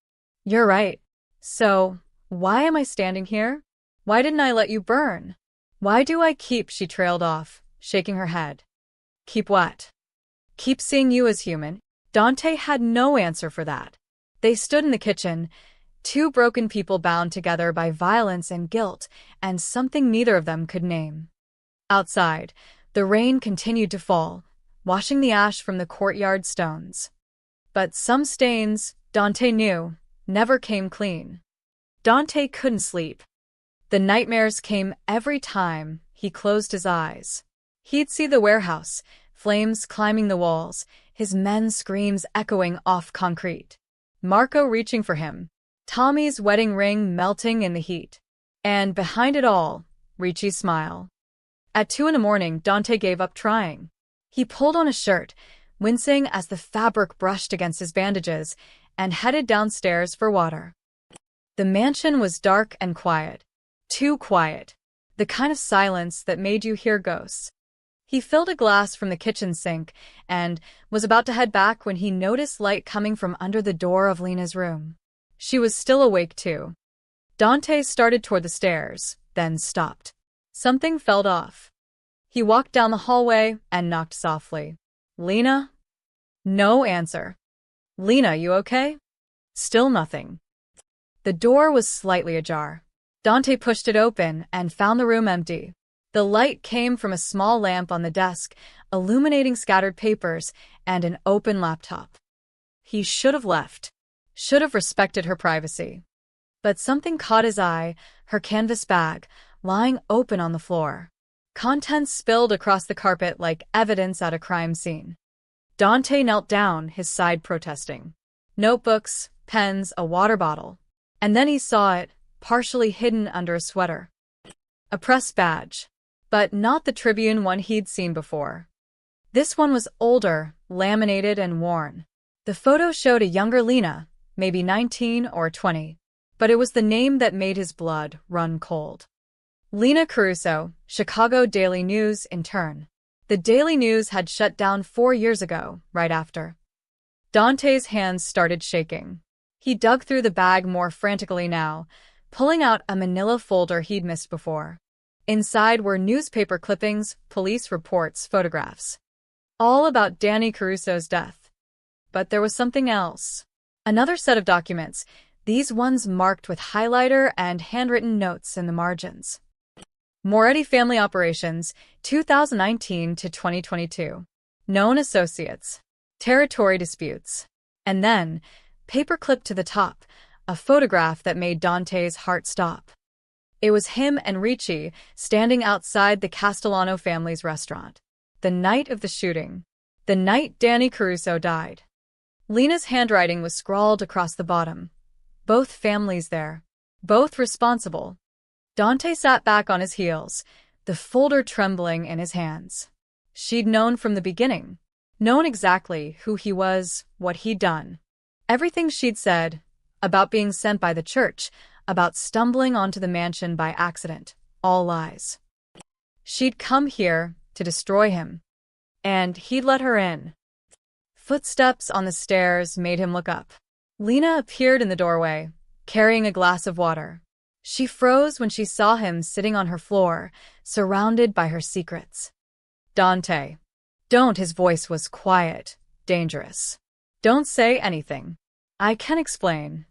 You're right. So, why am I standing here? Why didn't I let you burn? Why do I keep, she trailed off, shaking her head. Keep what? Keep seeing you as human. Dante had no answer for that. They stood in the kitchen, two broken people bound together by violence and guilt, and something neither of them could name. Outside, the rain continued to fall, washing the ash from the courtyard stones. But some stains, Dante knew, never came clean. Dante couldn't sleep. The nightmares came every time he closed his eyes. He'd see the warehouse, flames climbing the walls, his men's screams echoing off concrete. Marco reaching for him, Tommy's wedding ring melting in the heat. And behind it all, Ricci's smile. At 2 a.m, Dante gave up trying. He pulled on a shirt, wincing as the fabric brushed against his bandages, and headed downstairs for water. The mansion was dark and quiet. Too quiet. The kind of silence that made you hear ghosts. He filled a glass from the kitchen sink and was about to head back when he noticed light coming from under the door of Lena's room. She was still awake too. Dante started toward the stairs, then stopped. Something fell off. He walked down the hallway and knocked softly. Lena? No answer. Lena, you okay? Still nothing. The door was slightly ajar. Dante pushed it open and found the room empty. The light came from a small lamp on the desk, illuminating scattered papers and an open laptop. He should have left. Should have respected her privacy. But something caught his eye, her canvas bag, lying open on the floor. Contents spilled across the carpet like evidence at a crime scene. Dante knelt down, his side protesting. Notebooks, pens, a water bottle. And then he saw it, partially hidden under a sweater. A press badge. But not the Tribune one he'd seen before. This one was older, laminated and worn. The photo showed a younger Lena, maybe 19 or 20. But it was the name that made his blood run cold. Lena Caruso, Chicago Daily News intern. The Daily News had shut down 4 years ago, right after. Dante's hands started shaking. He dug through the bag more frantically now, pulling out a manila folder he'd missed before. Inside were newspaper clippings, police reports, photographs. All about Danny Caruso's death. But there was something else. Another set of documents, these ones marked with highlighter and handwritten notes in the margins. Moretti Family Operations, 2019 to 2022. known associates, territory disputes. And then, paperclip to the top, a photograph that made Dante's heart stop. It was him and Ricci standing outside the Castellano family's restaurant. The night of the shooting. The night Danny Caruso died. Lena's handwriting was scrawled across the bottom. Both families there. Both responsible. Dante sat back on his heels, the folder trembling in his hands. She'd known from the beginning. Known exactly who he was, what he'd done. Everything she'd said, about being sent by the church, about stumbling onto the mansion by accident, all lies. She'd come here to destroy him. And he'd let her in. Footsteps on the stairs made him look up. Lena appeared in the doorway, carrying a glass of water. She froze when she saw him sitting on her floor, surrounded by her secrets. Dante. Don't, his voice was quiet, dangerous. Don't say anything. I can explain.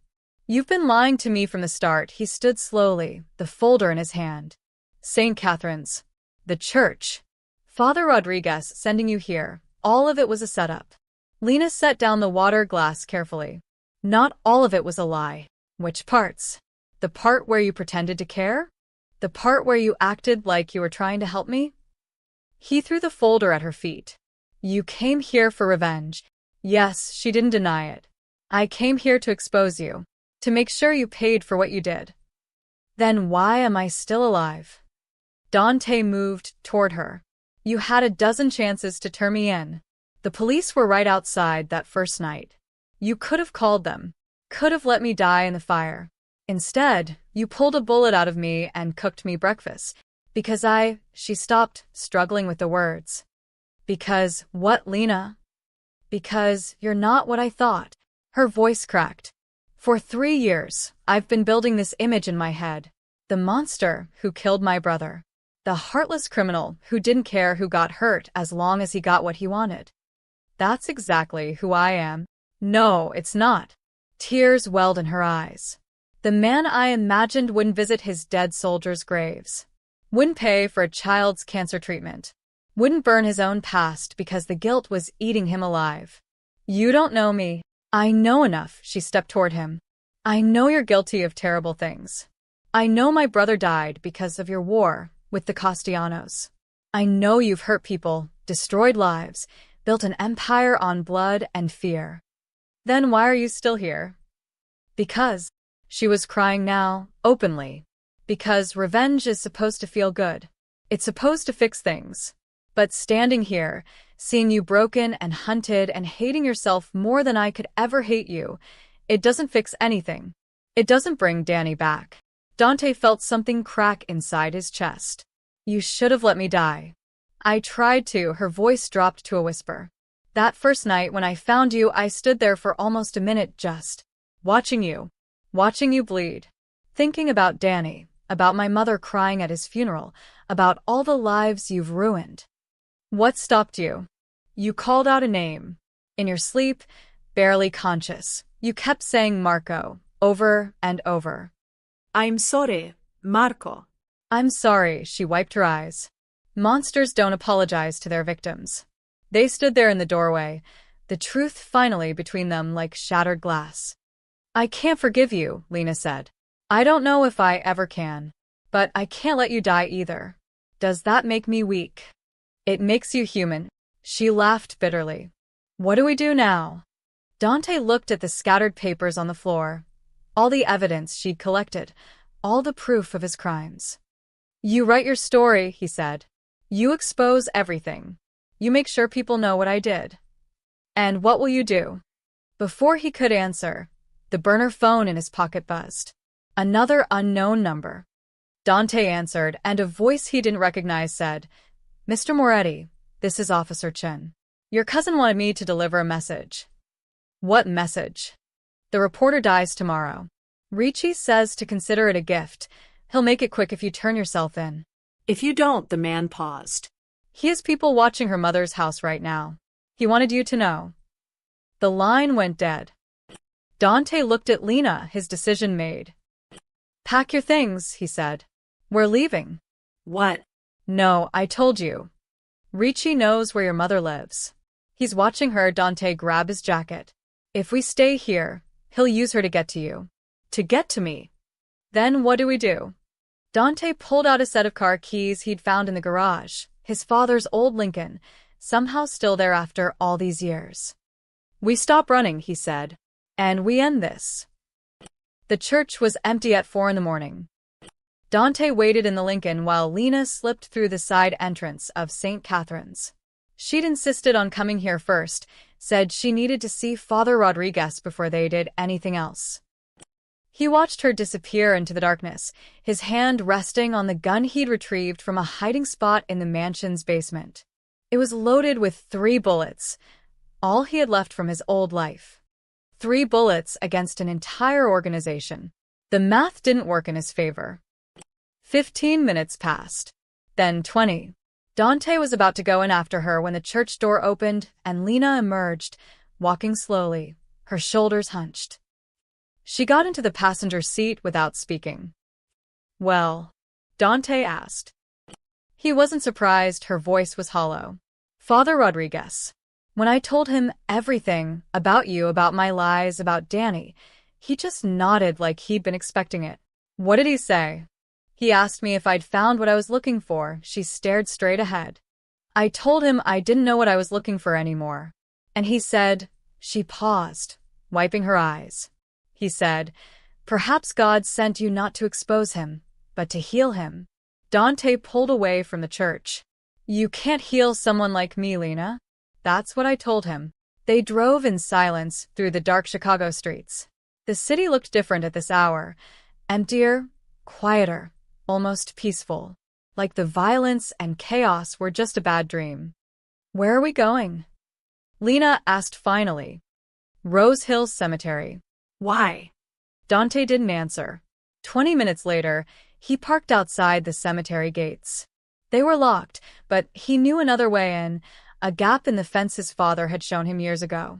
You've been lying to me from the start. He stood slowly, the folder in his hand. St. Catherine's. The church. Father Rodriguez sending you here. All of it was a setup. Lena set down the water glass carefully. Not all of it was a lie. Which parts? The part where you pretended to care? The part where you acted like you were trying to help me? He threw the folder at her feet. You came here for revenge. Yes, she didn't deny it. I came here to expose you. To make sure you paid for what you did. Then why am I still alive? Dante moved toward her. You had a dozen chances to turn me in. The police were right outside that first night. You could have called them. Could have let me die in the fire. Instead, you pulled a bullet out of me and cooked me breakfast. Because she stopped, struggling with the words. Because what, Lena? Because you're not what I thought. Her voice cracked. For 3 years, I've been building this image in my head. The monster who killed my brother. The heartless criminal who didn't care who got hurt as long as he got what he wanted. That's exactly who I am. No, it's not. Tears welled in her eyes. The man I imagined wouldn't visit his dead soldiers' graves. Wouldn't pay for a child's cancer treatment. Wouldn't burn his own past because the guilt was eating him alive. You don't know me. I know enough. She stepped toward him. I know you're guilty of terrible things. I know my brother died because of your war with the Castellanos. I know you've hurt people, destroyed lives, built an empire on blood and fear. Then why are you still here? Because. She was crying now, openly. Because revenge is supposed to feel good. It's supposed to fix things. But standing here, seeing you broken and hunted and hating yourself more than I could ever hate you, it doesn't fix anything. It doesn't bring Danny back. Dante felt something crack inside his chest. You should have let me die. I tried to. Her voice dropped to a whisper. That first night when I found you, I stood there for almost a minute just watching you bleed. Thinking about Danny, about my mother crying at his funeral, about all the lives you've ruined. What stopped you? You called out a name. In your sleep, barely conscious, you kept saying Marco, over and over. I'm sorry, Marco. I'm sorry, she wiped her eyes. Monsters don't apologize to their victims. They stood there in the doorway, the truth finally between them like shattered glass. I can't forgive you, Lena said. I don't know if I ever can. But I can't let you die either. Does that make me weak? It makes you human. She laughed bitterly. What do we do now? Dante looked at the scattered papers on the floor. All the evidence she'd collected. All the proof of his crimes. You write your story, he said. You expose everything. You make sure people know what I did. And what will you do? Before he could answer, the burner phone in his pocket buzzed. Another unknown number. Dante answered, and a voice he didn't recognize said, Mr. Moretti, this is Officer Chen. Your cousin wanted me to deliver a message. What message? The reporter dies tomorrow. Ricci says to consider it a gift. He'll make it quick if you turn yourself in. If you don't, the man paused. He has people watching her mother's house right now. He wanted you to know. The line went dead. Dante looked at Lena, his decision made. Pack your things, he said. We're leaving. What? No, I told you. Ricci knows where your mother lives. He's watching her. Dante grabbed his jacket. If we stay here, he'll use her to get to you. To get to me. Then what do we do? Dante pulled out a set of car keys he'd found in the garage, his father's old Lincoln, somehow still there after all these years. We stop running, he said. And we end this. The church was empty at 4 a.m. Dante waited in the Lincoln while Lena slipped through the side entrance of St. Catherine's. She'd insisted on coming here first, said she needed to see Father Rodriguez before they did anything else. He watched her disappear into the darkness, his hand resting on the gun he'd retrieved from a hiding spot in the mansion's basement. It was loaded with 3 bullets, all he had left from his old life. 3 bullets against an entire organization. The math didn't work in his favor. 15 minutes passed. Then 20. Dante was about to go in after her when the church door opened and Lena emerged, walking slowly, her shoulders hunched. She got into the passenger seat without speaking. Well? Dante asked. He wasn't surprised. Her voice was hollow. Father Rodriguez. When I told him everything about you, about my lies, about Danny, he just nodded like he'd been expecting it. What did he say? He asked me if I'd found what I was looking for. She stared straight ahead. I told him I didn't know what I was looking for anymore. And he said, she paused, wiping her eyes. He said, perhaps God sent you not to expose him, but to heal him. Dante pulled away from the church. You can't heal someone like me, Lena. That's what I told him. They drove in silence through the dark Chicago streets. The city looked different at this hour. Emptier, quieter, almost peaceful. Like the violence and chaos were just a bad dream. Where are we going? Lena asked finally. Rose Hills Cemetery. Why? Dante didn't answer. 20 minutes later, he parked outside the cemetery gates. They were locked, but he knew another way in, a gap in the fence his father had shown him years ago.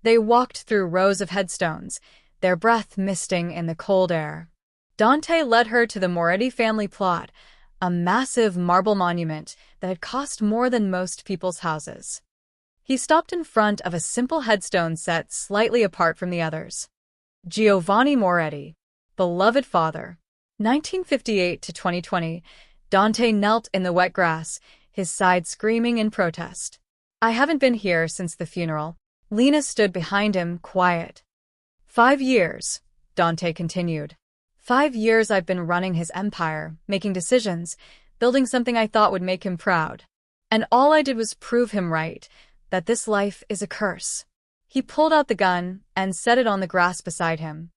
They walked through rows of headstones, their breath misting in the cold air. Dante led her to the Moretti family plot, a massive marble monument that had cost more than most people's houses. He stopped in front of a simple headstone set slightly apart from the others. Giovanni Moretti, beloved father. 1958 to 2020, Dante knelt in the wet grass, his side screaming in protest. I haven't been here since the funeral. Lena stood behind him, quiet. 5 years, Dante continued. 5 years I've been running his empire, making decisions, building something I thought would make him proud. And all I did was prove him right, that this life is a curse. He pulled out the gun and set it on the grass beside him.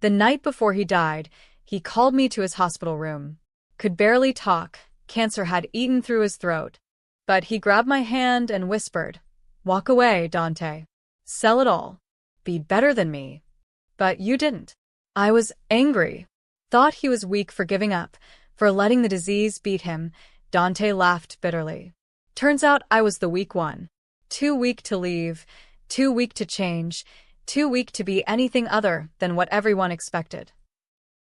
The night before he died, he called me to his hospital room. Could barely talk, cancer had eaten through his throat. But he grabbed my hand and whispered, walk away, Dante. Sell it all. Be better than me. But you didn't. I was angry. Thought he was weak for giving up, for letting the disease beat him. Dante laughed bitterly. Turns out I was the weak one. Too weak to leave, too weak to change, too weak to be anything other than what everyone expected.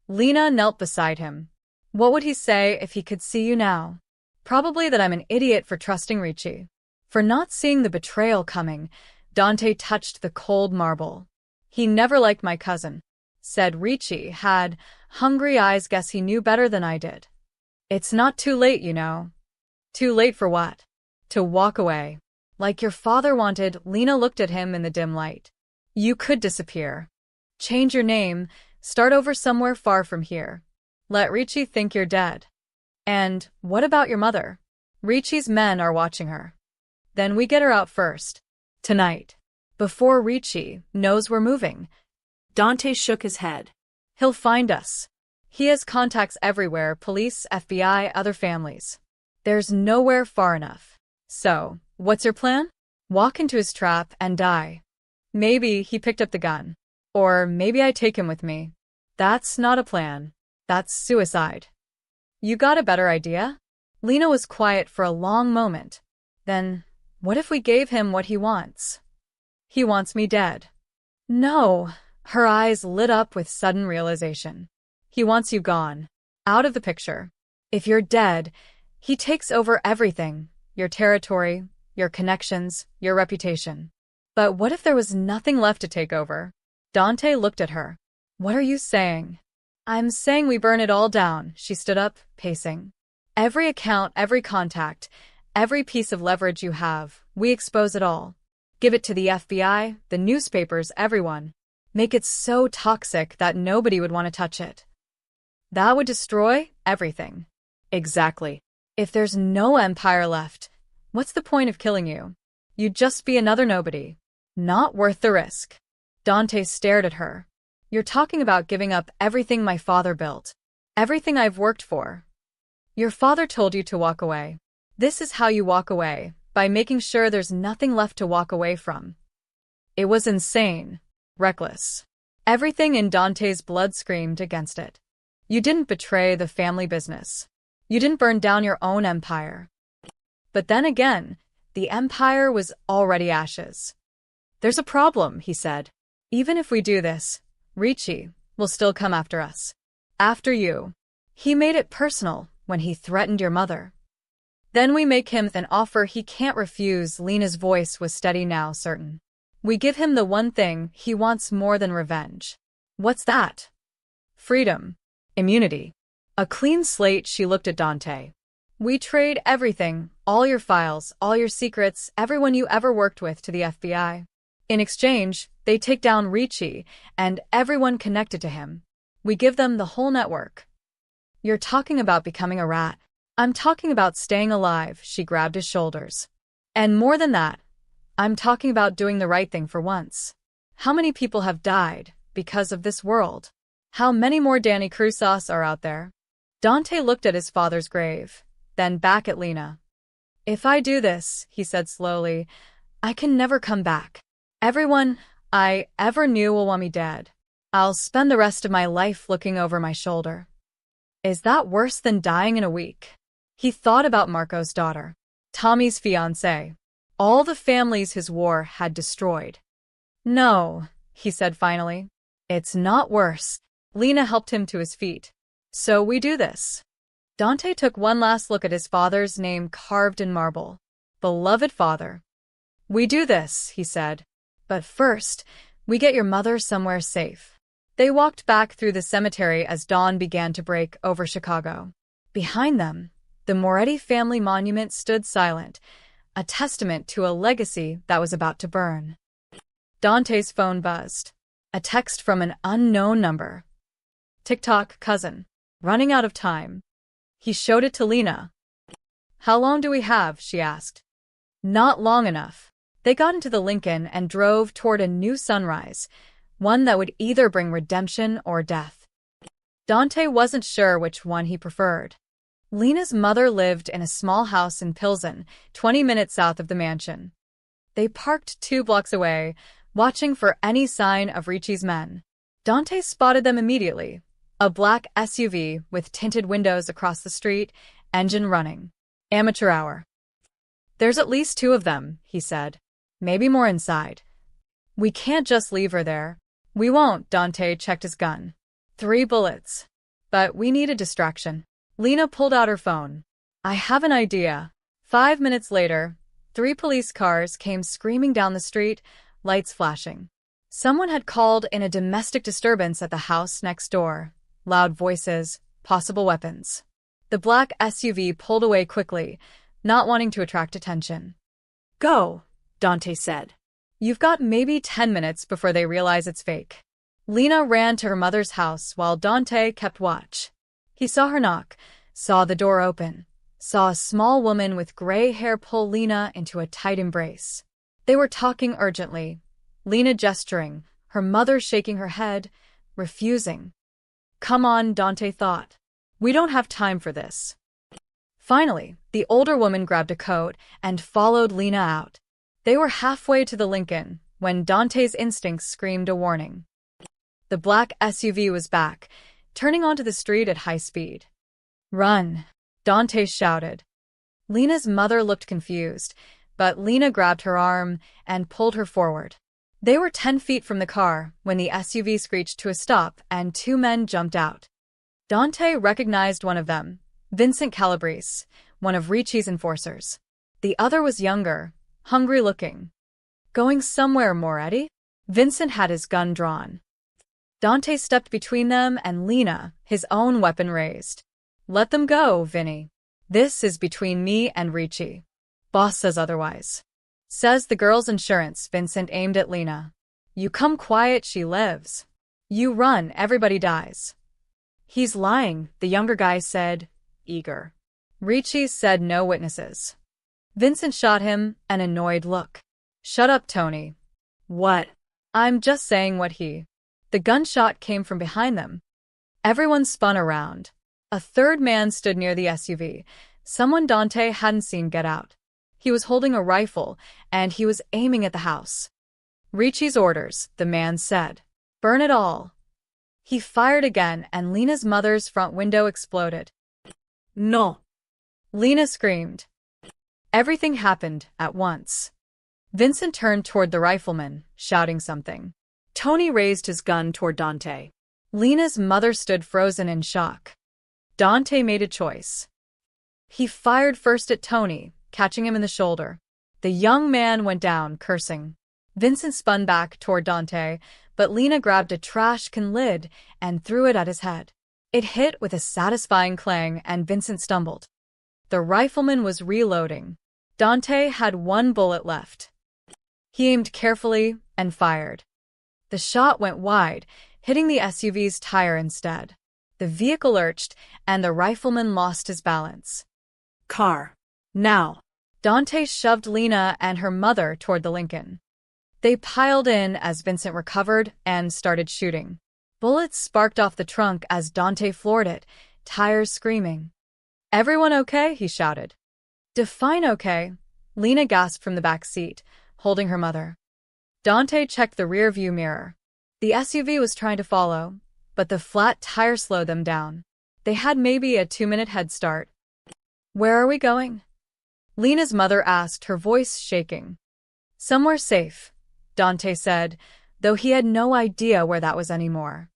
Lena knelt beside him. What would he say if he could see you now? Probably that I'm an idiot for trusting Ricci. For not seeing the betrayal coming. Dante touched the cold marble. He never liked my cousin. Said Ricci had hungry eyes. Guess he knew better than I did. It's not too late, you know. Too late for what? To walk away. Like your father wanted. Lena looked at him in the dim light. You could disappear. Change your name, start over somewhere far from here. Let Ricci think you're dead. And what about your mother? Ricci's men are watching her. Then we get her out first. Tonight. Before Ricci knows we're moving. Dante shook his head. He'll find us. He has contacts everywhere, police, FBI, other families. There's nowhere far enough. So, what's your plan? Walk into his trap and die. Maybe he picked up the gun. Or maybe I take him with me. That's not a plan. That's suicide. You got a better idea? Lena was quiet for a long moment. Then, what if we gave him what he wants? He wants me dead. No. Her eyes lit up with sudden realization. He wants you gone. Out of the picture. If you're dead, he takes over everything. Your territory, your connections, your reputation. But what if there was nothing left to take over? Dante looked at her. What are you saying? I'm saying we burn it all down. She stood up, pacing. Every account, every contact, every piece of leverage you have, we expose it all. Give it to the FBI, the newspapers, everyone. Make it so toxic that nobody would want to touch it. That would destroy everything. Exactly. If there's no empire left, what's the point of killing you? You'd just be another nobody. Not worth the risk. Dante stared at her. You're talking about giving up everything my father built. Everything I've worked for. Your father told you to walk away. This is how you walk away, by making sure there's nothing left to walk away from. It was insane. Reckless. Everything in Dante's blood screamed against it. You didn't betray the family business. You didn't burn down your own empire. But then again, the empire was already ashes. There's a problem, he said. Even if we do this, Ricci will still come after us. After you. He made it personal when he threatened your mother. Then we make him an offer he can't refuse. Lena's voice was steady now, certain. We give him the one thing he wants more than revenge. What's that? Freedom. Immunity. A clean slate. She looked at Dante. We trade everything, all your files, all your secrets, everyone you ever worked with to the FBI. In exchange, they take down Ricci and everyone connected to him. We give them the whole network. You're talking about becoming a rat. I'm talking about staying alive. She grabbed his shoulders. And more than that, I'm talking about doing the right thing for once. How many people have died because of this world? How many more Danny Cruzas are out there? Dante looked at his father's grave, then back at Lena. If I do this, he said slowly, I can never come back. Everyone I ever knew will want me dead. I'll spend the rest of my life looking over my shoulder. Is that worse than dying in a week? He thought about Marco's daughter, Tommy's fiancée, all the families his war had destroyed. No, he said finally. It's not worse. Lena helped him to his feet. So we do this. Dante took one last look at his father's name carved in marble. Beloved father. We do this, he said. But first, we get your mother somewhere safe. They walked back through the cemetery as dawn began to break over Chicago. Behind them, the Moretti family monument stood silent, a testament to a legacy that was about to burn. Dante's phone buzzed. A text from an unknown number. Tick-tock, cousin. Running out of time. He showed it to Lena. How long do we have? She asked. Not long enough. They got into the Lincoln and drove toward a new sunrise, one that would either bring redemption or death. Dante wasn't sure which one he preferred. Lena's mother lived in a small house in Pilsen, 20 minutes south of the mansion. They parked 2 blocks away, watching for any sign of Ricci's men. Dante spotted them immediately. A black SUV with tinted windows across the street, engine running. Amateur hour. There's at least 2 of them, he said. Maybe more inside. We can't just leave her there. We won't. Dante checked his gun. 3 bullets. But we need a distraction. Lena pulled out her phone. I have an idea. 5 minutes later, 3 police cars came screaming down the street, lights flashing. Someone had called in a domestic disturbance at the house next door. Loud voices, possible weapons. The black SUV pulled away quickly, not wanting to attract attention. Go, Dante said. You've got maybe 10 minutes before they realize it's fake. Lena ran to her mother's house while Dante kept watch. He saw her knock, saw the door open, saw a small woman with gray hair pull Lena into a tight embrace. They were talking urgently, Lena gesturing, her mother shaking her head, refusing. Come on, Dante thought. We don't have time for this. Finally, the older woman grabbed a coat and followed Lena out. They were halfway to the Lincoln when Dante's instincts screamed a warning. The black SUV was back, turning onto the street at high speed. Run, Dante shouted. Lena's mother looked confused, but Lena grabbed her arm and pulled her forward. They were 10 feet from the car when the SUV screeched to a stop and 2 men jumped out. Dante recognized one of them, Vincent Calabrese, one of Ricci's enforcers. The other was younger, hungry looking. Going somewhere, Moretti? Vincent had his gun drawn. Dante stepped between them and Lena, his own weapon raised. Let them go, Vinny. This is between me and Ricci. Boss says otherwise. Says the girl's insurance. Vincent aimed at Lena. You come quiet, she lives. You run, everybody dies. He's lying, the younger guy said, eager. Ricci said no witnesses. Vincent shot him an annoyed look. Shut up, Tony. What? I'm just saying what he. The gunshot came from behind them. Everyone spun around. A third man stood near the SUV, someone Dante hadn't seen get out. He was holding a rifle, and he was aiming at the house. Ricci's orders, the man said. Burn it all. He fired again, and Lena's mother's front window exploded. No. Lena screamed. Everything happened at once. Vincent turned toward the rifleman, shouting something. Tony raised his gun toward Dante. Lena's mother stood frozen in shock. Dante made a choice. He fired first at Tony, catching him in the shoulder. The young man went down, cursing. Vincent spun back toward Dante, but Lena grabbed a trash can lid and threw it at his head. It hit with a satisfying clang, and Vincent stumbled. The rifleman was reloading. Dante had one bullet left. He aimed carefully and fired. The shot went wide, hitting the SUV's tire instead. The vehicle lurched, and the rifleman lost his balance. Car. Now. Dante shoved Lena and her mother toward the Lincoln. They piled in as Vincent recovered and started shooting. Bullets sparked off the trunk as Dante floored it, tires screaming. Everyone okay? He shouted. Define okay. Lena gasped from the back seat, holding her mother. Dante checked the rear-view mirror. The SUV was trying to follow, but the flat tire slowed them down. They had maybe a 2-minute head start. Where are we going? Lena's mother asked, her voice shaking. Somewhere safe, Dante said, though he had no idea where that was anymore.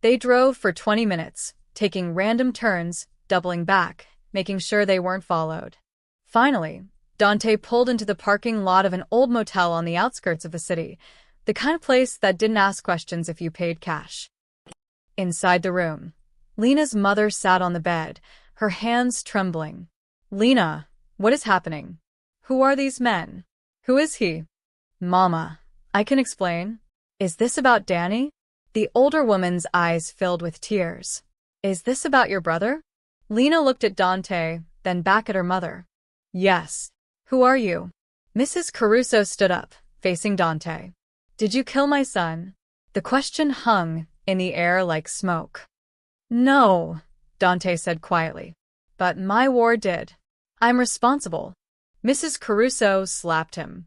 They drove for 20 minutes, taking random turns, doubling back, making sure they weren't followed. Finally, Dante pulled into the parking lot of an old motel on the outskirts of the city, the kind of place that didn't ask questions if you paid cash. Inside the room, Lena's mother sat on the bed, her hands trembling. Lena, what is happening? Who are these men? Who is he? Mama, I can explain. Is this about Danny? The older woman's eyes filled with tears. Is this about your brother? Lena looked at Dante, then back at her mother. Yes. Who are you? Mrs. Caruso stood up, facing Dante. Did you kill my son? The question hung in the air like smoke. No, Dante said quietly. But my ward did. I'm responsible. Mrs. Caruso slapped him.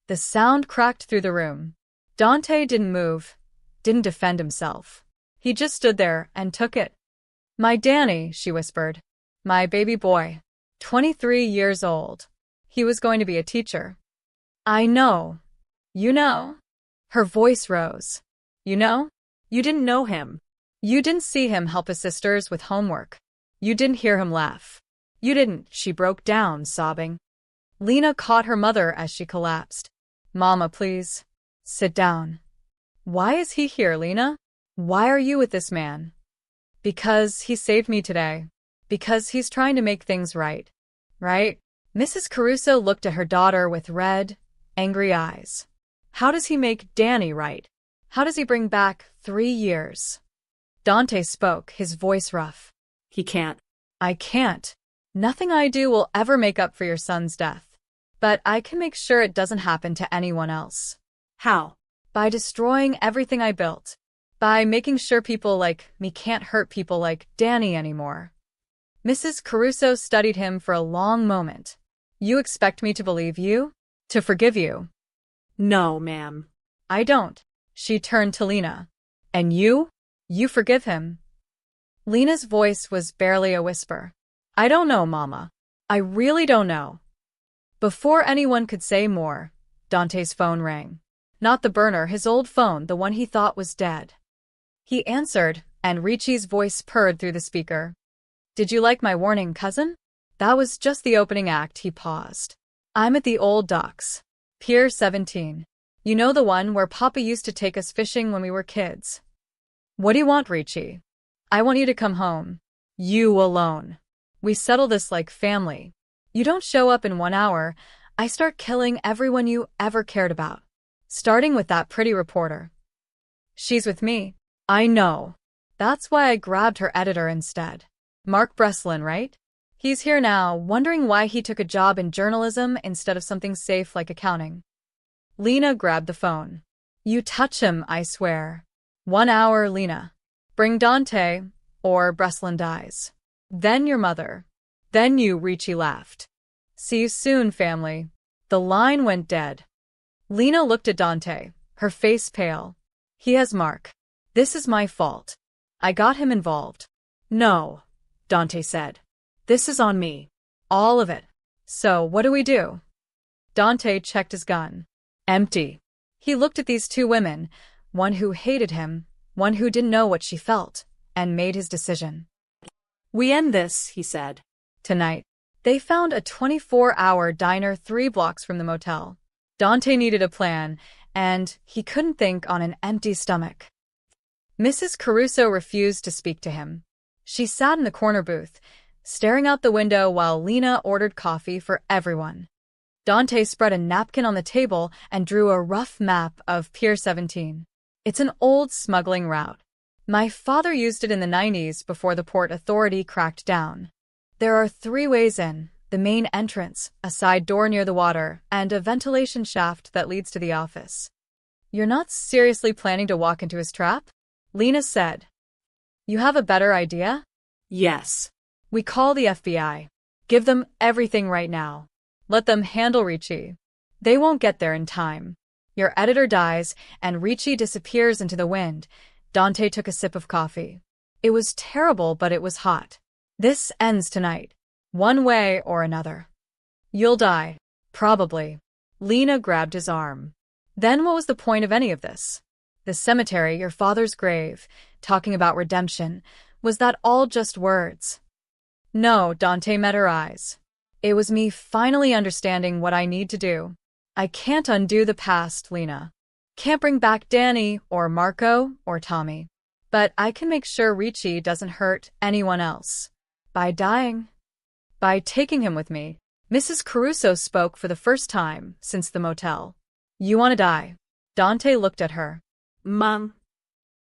The sound cracked through the room. Dante didn't move, didn't defend himself. He just stood there and took it. My Danny, she whispered. My baby boy. 23 years old. He was going to be a teacher. I know. You know? Her voice rose. You know? You didn't know him. You didn't see him help his sisters with homework. You didn't hear him laugh. You didn't. She broke down, sobbing. Lena caught her mother as she collapsed. Mama, please. Sit down. Why is he here, Lena? Why are you with this man? Because he saved me today. Because he's trying to make things right. Right? Mrs. Caruso looked at her daughter with red, angry eyes. How does he make Danny right? How does he bring back 3 years? Dante spoke, his voice rough. He can't. I can't. Nothing I do will ever make up for your son's death. But I can make sure it doesn't happen to anyone else. How? By destroying everything I built. By making sure people like me can't hurt people like Danny anymore. Mrs. Caruso studied him for a long moment. You expect me to believe you? To forgive you? No, ma'am. I don't. She turned to Lena. And you? You forgive him? Lena's voice was barely a whisper. I don't know, Mama. I really don't know. Before anyone could say more, Dante's phone rang. Not the burner, his old phone, the one he thought was dead. He answered, and Ricci's voice purred through the speaker. Did you like my warning, cousin? That was just the opening act. He paused. I'm at the old docks. Pier 17. You know the one where Papa used to take us fishing when we were kids. What do you want, Richie? I want you to come home. You alone. We settle this like family. You don't show up in 1 hour, I start killing everyone you ever cared about. Starting with that pretty reporter. She's with me. I know. That's why I grabbed her editor instead. Mark Breslin, right? He's here now, wondering why he took a job in journalism instead of something safe like accounting. Lena grabbed the phone. You touch him, I swear. 1 hour, Lena. Bring Dante, or Breslin dies. Then your mother. Then you, Richie laughed. See you soon, family. The line went dead. Lena looked at Dante, her face pale. He has Mark. This is my fault. I got him involved. No, Dante said. This is on me. All of it. So, what do we do? Dante checked his gun. Empty. He looked at these two women, one who hated him, one who didn't know what she felt, and made his decision. We end this, he said. Tonight. They found a 24-hour diner 3 blocks from the motel. Dante needed a plan, and he couldn't think on an empty stomach. Mrs. Caruso refused to speak to him. She sat in the corner booth, staring out the window while Lena ordered coffee for everyone. Dante spread a napkin on the table and drew a rough map of Pier 17. It's an old smuggling route. My father used it in the 90s before the Port Authority cracked down. There are 3 ways in: the main entrance, a side door near the water, and a ventilation shaft that leads to the office. You're not seriously planning to walk into his trap? Lena said. You have a better idea? Yes. We call the FBI. Give them everything right now. Let them handle Richie. They won't get there in time. Your editor dies, and Richie disappears into the wind. Dante took a sip of coffee. It was terrible, but it was hot. This ends tonight. One way or another. You'll die. Probably. Lena grabbed his arm. Then what was the point of any of this? The cemetery, your father's grave, talking about redemption, was that all just words? No, Dante met her eyes. It was me finally understanding what I need to do. I can't undo the past, Lena. Can't bring back Danny or Marco or Tommy. But I can make sure Richie doesn't hurt anyone else. By dying. By taking him with me. Mrs. Caruso spoke for the first time since the motel. You want to die? Dante looked at her. Mom.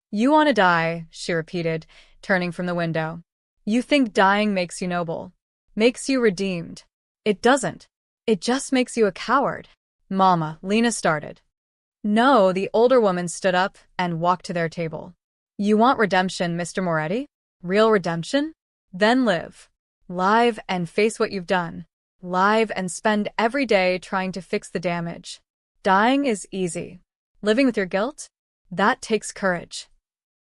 You want to die, she repeated, turning from the window. You think dying makes you noble. Makes you redeemed. It doesn't. It just makes you a coward. Mama, Lena started. No, the older woman stood up and walked to their table. You want redemption, Mr. Moretti? Real redemption? Then live. Live and face what you've done. Live and spend every day trying to fix the damage. Dying is easy. Living with your guilt? That takes courage.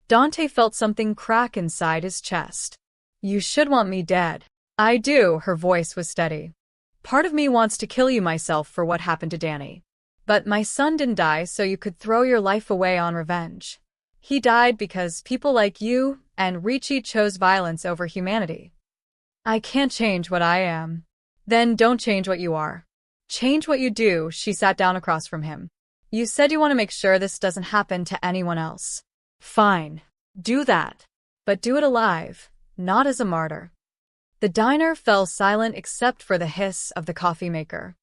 Dante felt something crack inside his chest. You should want me dead. I do, her voice was steady. Part of me wants to kill you myself for what happened to Danny. But my son didn't die so you could throw your life away on revenge. He died because people like you and Richie chose violence over humanity. I can't change what I am. Then don't change what you are. Change what you do, she sat down across from him. You said you want to make sure this doesn't happen to anyone else. Fine. Do that. But do it alive, not as a martyr. The diner fell silent except for the hiss of the coffee maker.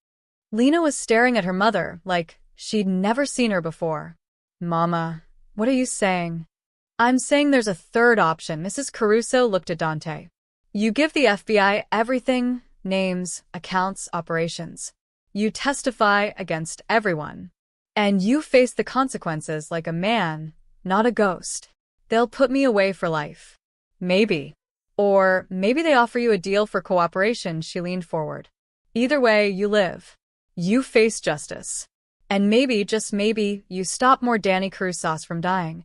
Lena was staring at her mother like she'd never seen her before. Mama, what are you saying? I'm saying there's a third option. Mrs. Caruso looked at Dante. You give the FBI everything, names, accounts, operations. You testify against everyone. And you face the consequences like a man, not a ghost. They'll put me away for life. Maybe. Or maybe they offer you a deal for cooperation, she leaned forward. Either way, you live. You face justice. And maybe, just maybe, you stop more Danny Cruzas from dying.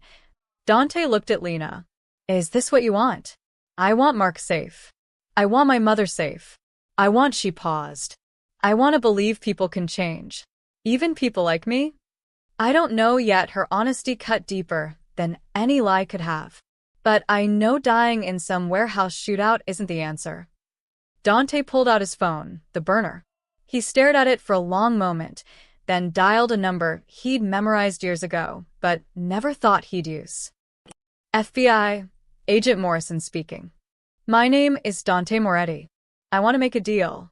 Dante looked at Lena. Is this what you want? I want Mark safe. I want my mother safe. She paused. I want to believe people can change. Even people like me? I don't know yet, her honesty cut deeper than any lie could have. But I know dying in some warehouse shootout isn't the answer. Dante pulled out his phone, the burner. He stared at it for a long moment, then dialed a number he'd memorized years ago, but never thought he'd use. FBI, Agent Morrison speaking. My name is Dante Moretti. I want to make a deal.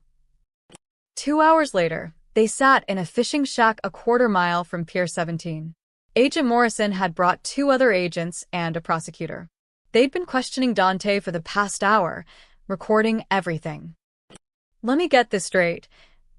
2 hours later, they sat in a fishing shack a quarter-mile from Pier 17. Agent Morrison had brought 2 other agents and a prosecutor. They'd been questioning Dante for the past hour, recording everything. Let me get this straight,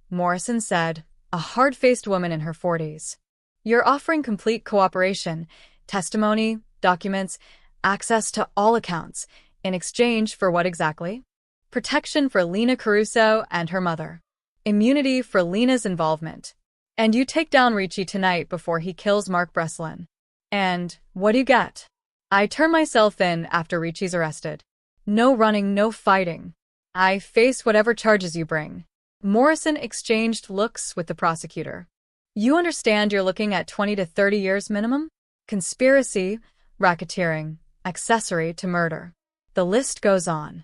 Morrison said, a hard-faced woman in her 40s. You're offering complete cooperation, testimony, documents, access to all accounts, in exchange for what exactly? Protection for Lena Caruso and her mother. Immunity for Lena's involvement. And you take down Ricci tonight before he kills Mark Breslin. And what do you get? I turn myself in after Ricci's arrested. No running, no fighting. I face whatever charges you bring. Morrison exchanged looks with the prosecutor. You understand you're looking at 20 to 30 years minimum? Conspiracy, racketeering, accessory to murder. The list goes on.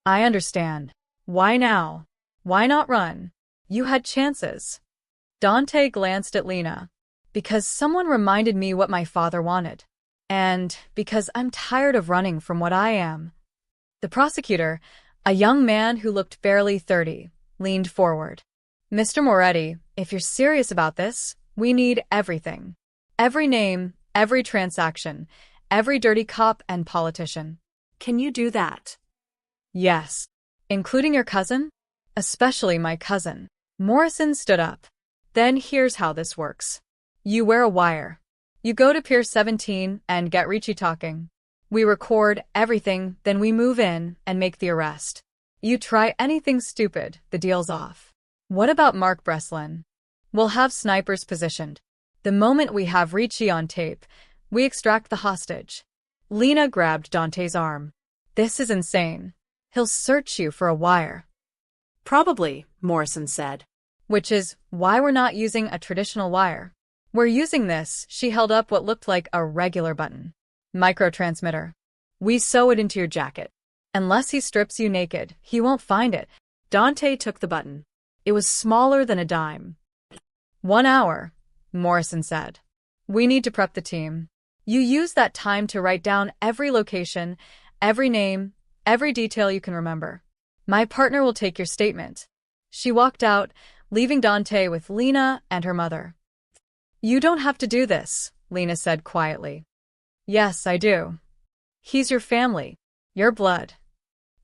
I understand. Why now? Why not run? You had chances. Dante glanced at Lena. Because someone reminded me what my father wanted. And because I'm tired of running from what I am. The prosecutor, a young man who looked barely 30, leaned forward. Mr. Moretti, if you're serious about this, we need everything. Every name, every transaction, every dirty cop and politician. Can you do that? Yes. Including your cousin? Especially my cousin. Morrison stood up. Then here's how this works. You wear a wire. You go to Pier 17 and get Ricci talking. We record everything, then we move in and make the arrest. You try anything stupid, the deal's off. What about Mark Breslin? We'll have snipers positioned. The moment we have Ricci on tape, we extract the hostage. Lena grabbed Dante's arm. This is insane. He'll search you for a wire. Probably, Morrison said. Which is why we're not using a traditional wire. We're using this, she held up what looked like a regular button. Microtransmitter. We sew it into your jacket. Unless he strips you naked, he won't find it. Dante took the button. It was smaller than a dime. 1 hour, Morrison said. We need to prep the team. You use that time to write down every location, every name, every detail you can remember. My partner will take your statement. She walked out, leaving Dante with Lena and her mother. You don't have to do this, Lena said quietly. Yes, I do. He's your family. Your blood.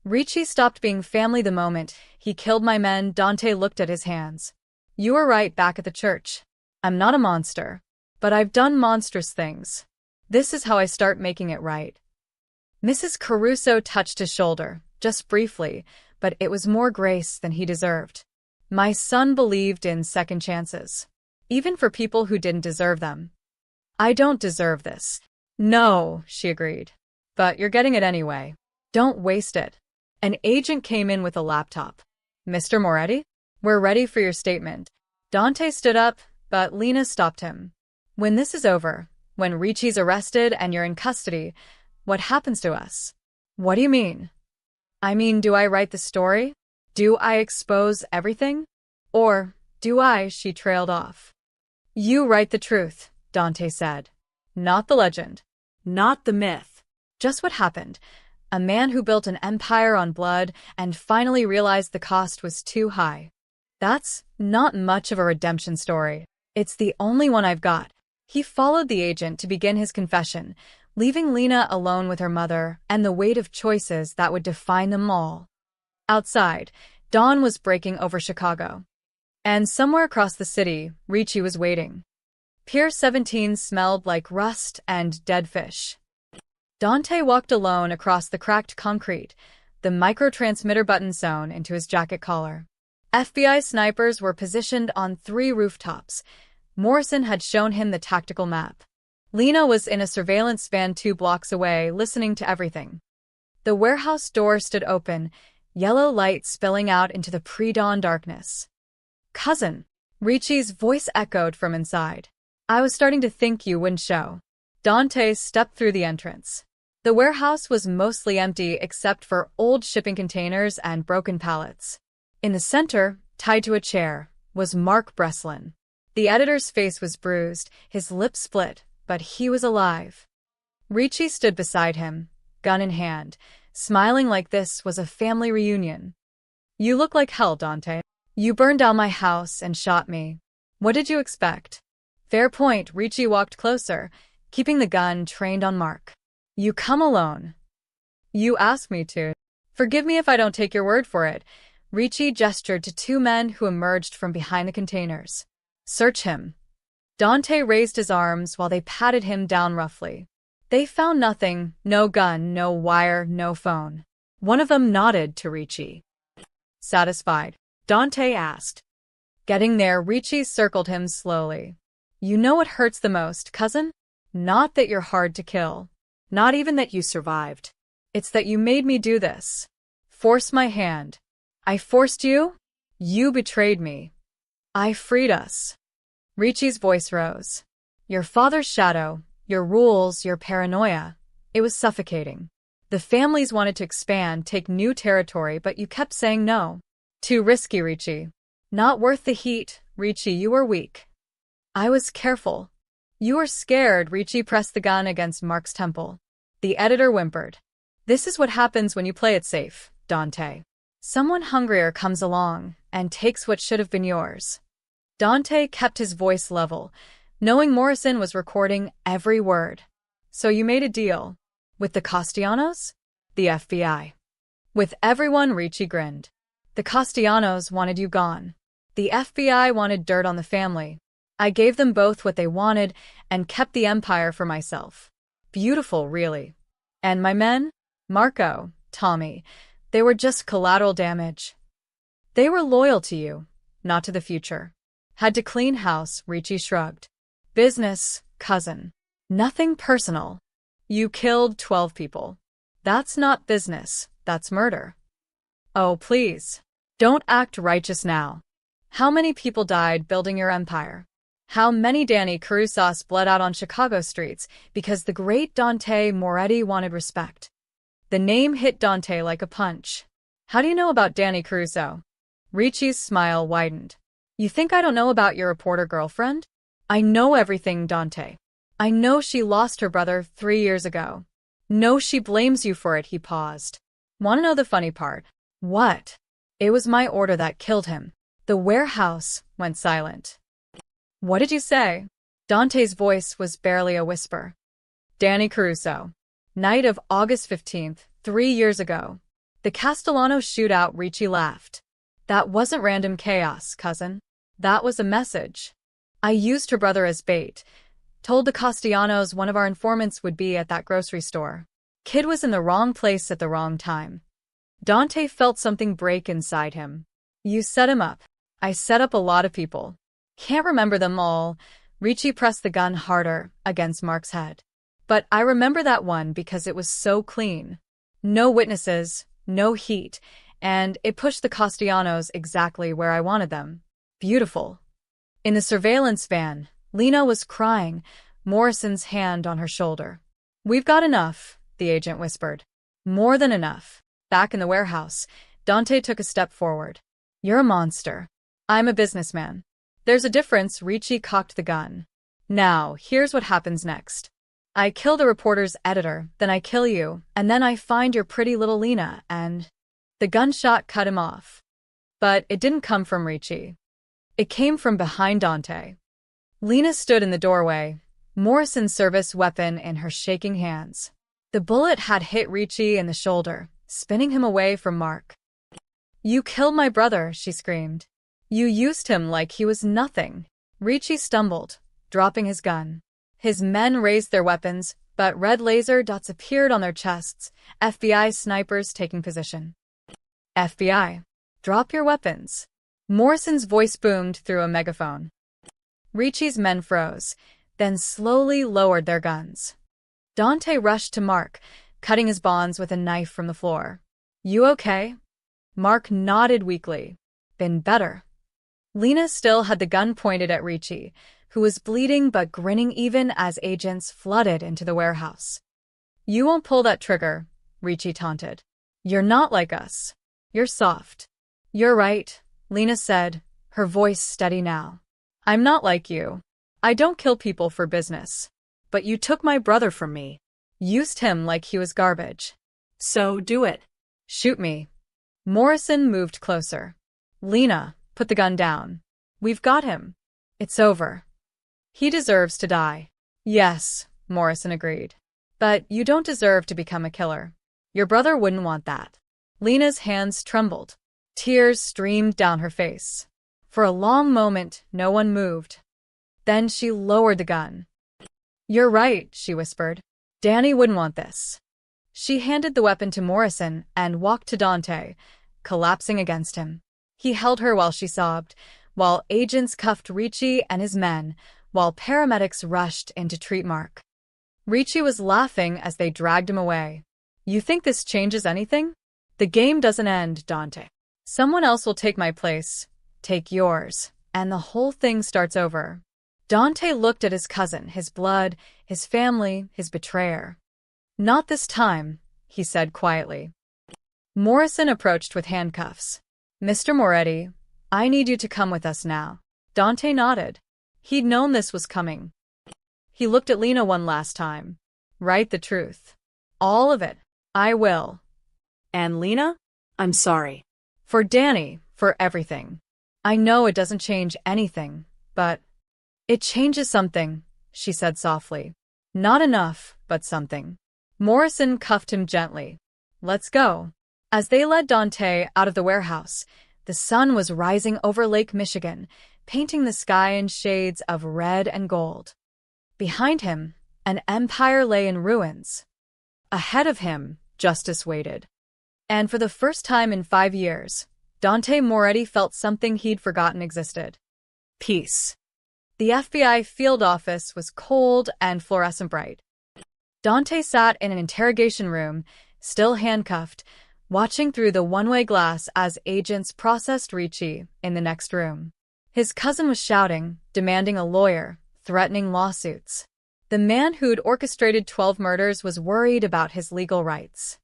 Ricci stopped being family the moment he killed my men. Dante looked at his hands. You were right back at the church. I'm not a monster, but I've done monstrous things. This is how I start making it right. Mrs. Caruso touched his shoulder, just briefly, but it was more grace than he deserved. My son believed in second chances, even for people who didn't deserve them. I don't deserve this. No, she agreed. But you're getting it anyway. Don't waste it. An agent came in with a laptop. Mr. Moretti? We're ready for your statement. Dante stood up, but Lena stopped him. When this is over, when Ricci's arrested and you're in custody, what happens to us? What do you mean? I mean, do I write the story? Do I expose everything? Or do I? She trailed off. You write the truth, Dante said. Not the legend. Not the myth. Just what happened. A man who built an empire on blood and finally realized the cost was too high. That's not much of a redemption story. It's the only one I've got. He followed the agent to begin his confession, leaving Lena alone with her mother and the weight of choices that would define them all. Outside, dawn was breaking over Chicago. And somewhere across the city, Ricci was waiting. Pier 17 smelled like rust and dead fish. Dante walked alone across the cracked concrete, the microtransmitter button sewn into his jacket collar. FBI snipers were positioned on 3 rooftops. Morrison had shown him the tactical map. Lena was in a surveillance van 2 blocks away, listening to everything. The warehouse door stood open, yellow light spilling out into the pre-dawn darkness. Cousin, Ricci's voice echoed from inside. I was starting to think you wouldn't show. Dante stepped through the entrance. The warehouse was mostly empty except for old shipping containers and broken pallets. In the center, tied to a chair, was Mark Breslin. The editor's face was bruised, his lips split, but he was alive. Ricci stood beside him, gun in hand, smiling like this was a family reunion. You look like hell, Dante. You burned down my house and shot me. What did you expect? Fair point. Ricci walked closer, keeping the gun trained on Mark. You come alone. You asked me to. Forgive me if I don't take your word for it. Ricci gestured to two men who emerged from behind the containers. Search him. Dante raised his arms while they patted him down roughly. They found nothing, no gun, no wire, no phone. One of them nodded to Ricci. Satisfied? Dante asked. Getting there, Ricci circled him slowly. You know what hurts the most, cousin? Not that you're hard to kill. Not even that you survived. It's that you made me do this. Force my hand. I forced you? You betrayed me. I freed us. Ricci's voice rose. Your father's shadow, your rules, your paranoia. It was suffocating. The families wanted to expand, take new territory, but you kept saying no. Too risky, Ricci. Not worth the heat. Ricci, you were weak. I was careful. You were scared. Ricci pressed the gun against Mark's temple. The editor whimpered. This is what happens when you play it safe, Dante. Someone hungrier comes along and takes what should have been yours. Dante kept his voice level, knowing Morrison was recording every word. So you made a deal. With the Castellanos? The FBI. With everyone, Ricci grinned. The Castellanos wanted you gone. The FBI wanted dirt on the family. I gave them both what they wanted and kept the empire for myself. Beautiful, really. And my men? Marco, Tommy, they were just collateral damage. They were loyal to you, not to the future. Had to clean house, Ricci shrugged. Business, cousin. Nothing personal. You killed 12 people. That's not business, that's murder. Oh, please. Don't act righteous now. How many people died building your empire? How many Danny Carusas bled out on Chicago streets because the great Dante Moretti wanted respect? The name hit Dante like a punch. How do you know about Danny Caruso? Ricci's smile widened. You think I don't know about your reporter girlfriend? I know everything, Dante. I know she lost her brother 3 years ago. No, she blames you for it. He paused. Want to know the funny part? What? It was my order that killed him. The warehouse went silent. What did you say? Dante's voice was barely a whisper. Danny Caruso. Night of August 15th, 3 years ago. The Castellano shootout. Ricci laughed. That wasn't random chaos, cousin. That was a message. I used her brother as bait. Told the Castellanos one of our informants would be at that grocery store. Kid was in the wrong place at the wrong time. Dante felt something break inside him. You set him up. I set up a lot of people. Can't remember them all. Ricci pressed the gun harder against Mark's head. But I remember that one because it was so clean. No witnesses, no heat, and it pushed the Castellanos exactly where I wanted them. Beautiful. In the surveillance van, Lena was crying, Morrison's hand on her shoulder. We've got enough, the agent whispered. More than enough. Back in the warehouse, Dante took a step forward. You're a monster. I'm a businessman. There's a difference. Ricci cocked the gun. Now, here's what happens next. I kill the reporter's editor, then I kill you, and then I find your pretty little Lena, and... The gunshot cut him off. But it didn't come from Ricci. It came from behind Dante. Lena stood in the doorway, Morrison's service weapon in her shaking hands. The bullet had hit Ricci in the shoulder, spinning him away from Mark. You killed my brother, she screamed. You used him like he was nothing. Ricci stumbled, dropping his gun. His men raised their weapons, but red laser dots appeared on their chests, FBI snipers taking position. FBI, drop your weapons. Morrison's voice boomed through a megaphone. Ricci's men froze, then slowly lowered their guns. Dante rushed to Mark, cutting his bonds with a knife from the floor. You okay? Mark nodded weakly. Been better. Lena still had the gun pointed at Ricci, who was bleeding but grinning even as agents flooded into the warehouse. You won't pull that trigger, Ricci taunted. You're not like us. You're soft. You're right, Lena said, her voice steady now. I'm not like you. I don't kill people for business. But you took my brother from me. Used him like he was garbage. So do it. Shoot me. Morrison moved closer. Lena, put the gun down. We've got him. It's over. He deserves to die. Yes, Morrison agreed. But you don't deserve to become a killer. Your brother wouldn't want that. Lena's hands trembled. Tears streamed down her face. For a long moment, no one moved. Then she lowered the gun. You're right, she whispered. Danny wouldn't want this. She handed the weapon to Morrison and walked to Dante, collapsing against him. He held her while she sobbed, while agents cuffed Ricci and his men, while paramedics rushed in to treat Mark. Ricci was laughing as they dragged him away. You think this changes anything? The game doesn't end, Dante. Someone else will take my place, take yours, and the whole thing starts over. Dante looked at his cousin, his blood, his family, his betrayer. Not this time, he said quietly. Morrison approached with handcuffs. Mr. Moretti, I need you to come with us now. Dante nodded. He'd known this was coming. He looked at Lena one last time. Write the truth. All of it. I will. And Lena? I'm sorry. For Danny, for everything. I know it doesn't change anything, but it changes something, she said softly. Not enough, but something. Morrison cuffed him gently. Let's go. As they led Dante out of the warehouse, the sun was rising over Lake Michigan, painting the sky in shades of red and gold. Behind him, an empire lay in ruins. Ahead of him, justice waited. And for the first time in 5 years, Dante Moretti felt something he'd forgotten existed. Peace. The FBI field office was cold and fluorescent bright. Dante sat in an interrogation room, still handcuffed, watching through the one-way glass as agents processed Ricci in the next room. His cousin was shouting, demanding a lawyer, threatening lawsuits. The man who'd orchestrated 12 murders was worried about his legal rights.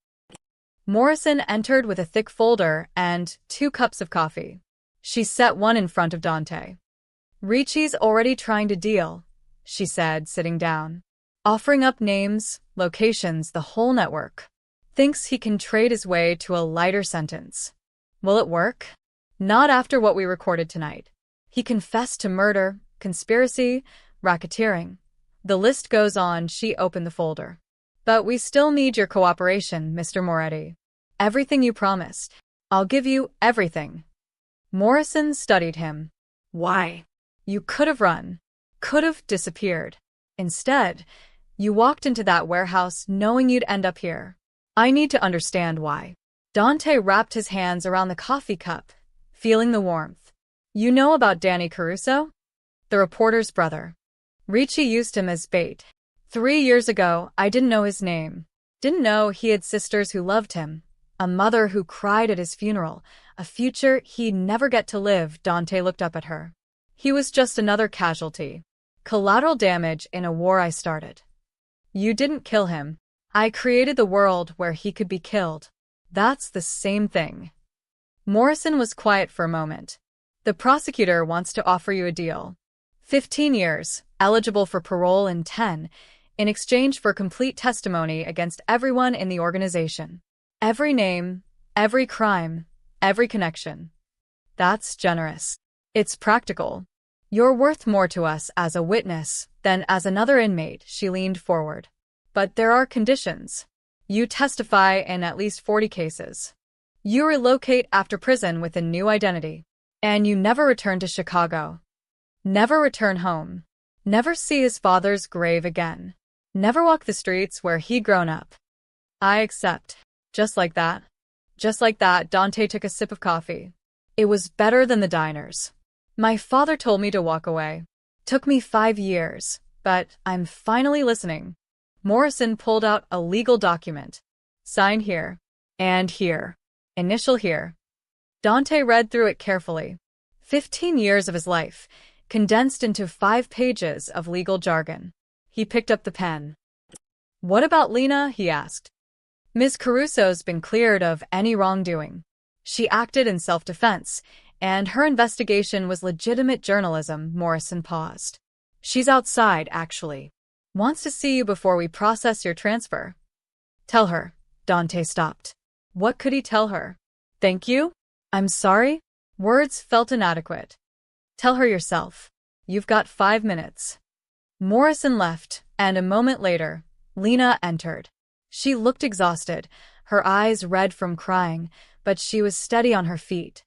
Morrison entered with a thick folder and 2 cups of coffee. She set one in front of Dante. Ricci's already trying to deal, she said, sitting down. Offering up names, locations, the whole network. Thinks he can trade his way to a lighter sentence. Will it work? Not after what we recorded tonight. He confessed to murder, conspiracy, racketeering. The list goes on. She opened the folder. But we still need your cooperation, Mr. Moretti. Everything you promised. I'll give you everything. Morrison studied him. Why? You could have run. Could have disappeared. Instead, you walked into that warehouse knowing you'd end up here. I need to understand why. Dante wrapped his hands around the coffee cup, feeling the warmth. You know about Danny Caruso? The reporter's brother. Ricci used him as bait. 3 years ago, I didn't know his name. Didn't know he had sisters who loved him. A mother who cried at his funeral. A future he'd never get to live. Dante looked up at her. He was just another casualty. Collateral damage in a war I started. You didn't kill him. I created the world where he could be killed. That's the same thing. Morrison was quiet for a moment. The prosecutor wants to offer you a deal. 15 years, eligible for parole in 10, in exchange for complete testimony against everyone in the organization. Every name, every crime, every connection. That's generous. It's practical. You're worth more to us as a witness than as another inmate. She leaned forward. But there are conditions. You testify in at least 40 cases. You relocate after prison with a new identity. And you never return to Chicago. Never return home. Never see his father's grave again. Never walk the streets where he'd grown up. I accept. Just like that. Just like that, Dante took a sip of coffee. It was better than the diners. My father told me to walk away. Took me 5 years, but I'm finally listening. Morrison pulled out a legal document. Sign here. And here. Initial here. Dante read through it carefully. 15 years of his life, condensed into 5 pages of legal jargon. He picked up the pen. What about Lena? He asked. Ms. Caruso's been cleared of any wrongdoing. She acted in self-defense, and her investigation was legitimate journalism. Morrison paused. She's outside, actually. Wants to see you before we process your transfer. Tell her. Dante stopped. What could he tell her? Thank you? I'm sorry? Words felt inadequate. Tell her yourself. You've got 5 minutes. Morrison left, and a moment later, Lena entered. She looked exhausted, her eyes red from crying, but she was steady on her feet.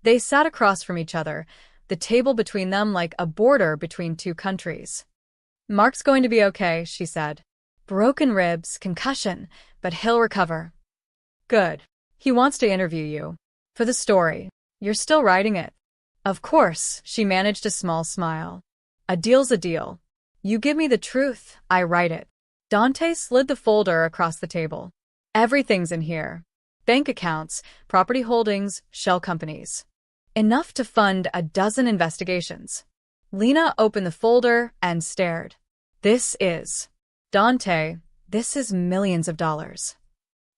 They sat across from each other, the table between them like a border between two countries. Mark's going to be okay, she said. Broken ribs, concussion, but he'll recover. Good. He wants to interview you. For the story. You're still writing it. Of course, she managed a small smile. A deal's a deal. You give me the truth, I write it. Dante slid the folder across the table. Everything's in here. Bank accounts, property holdings, shell companies. Enough to fund a dozen investigations. Lena opened the folder and stared. This is. Dante, this is millions of dollars.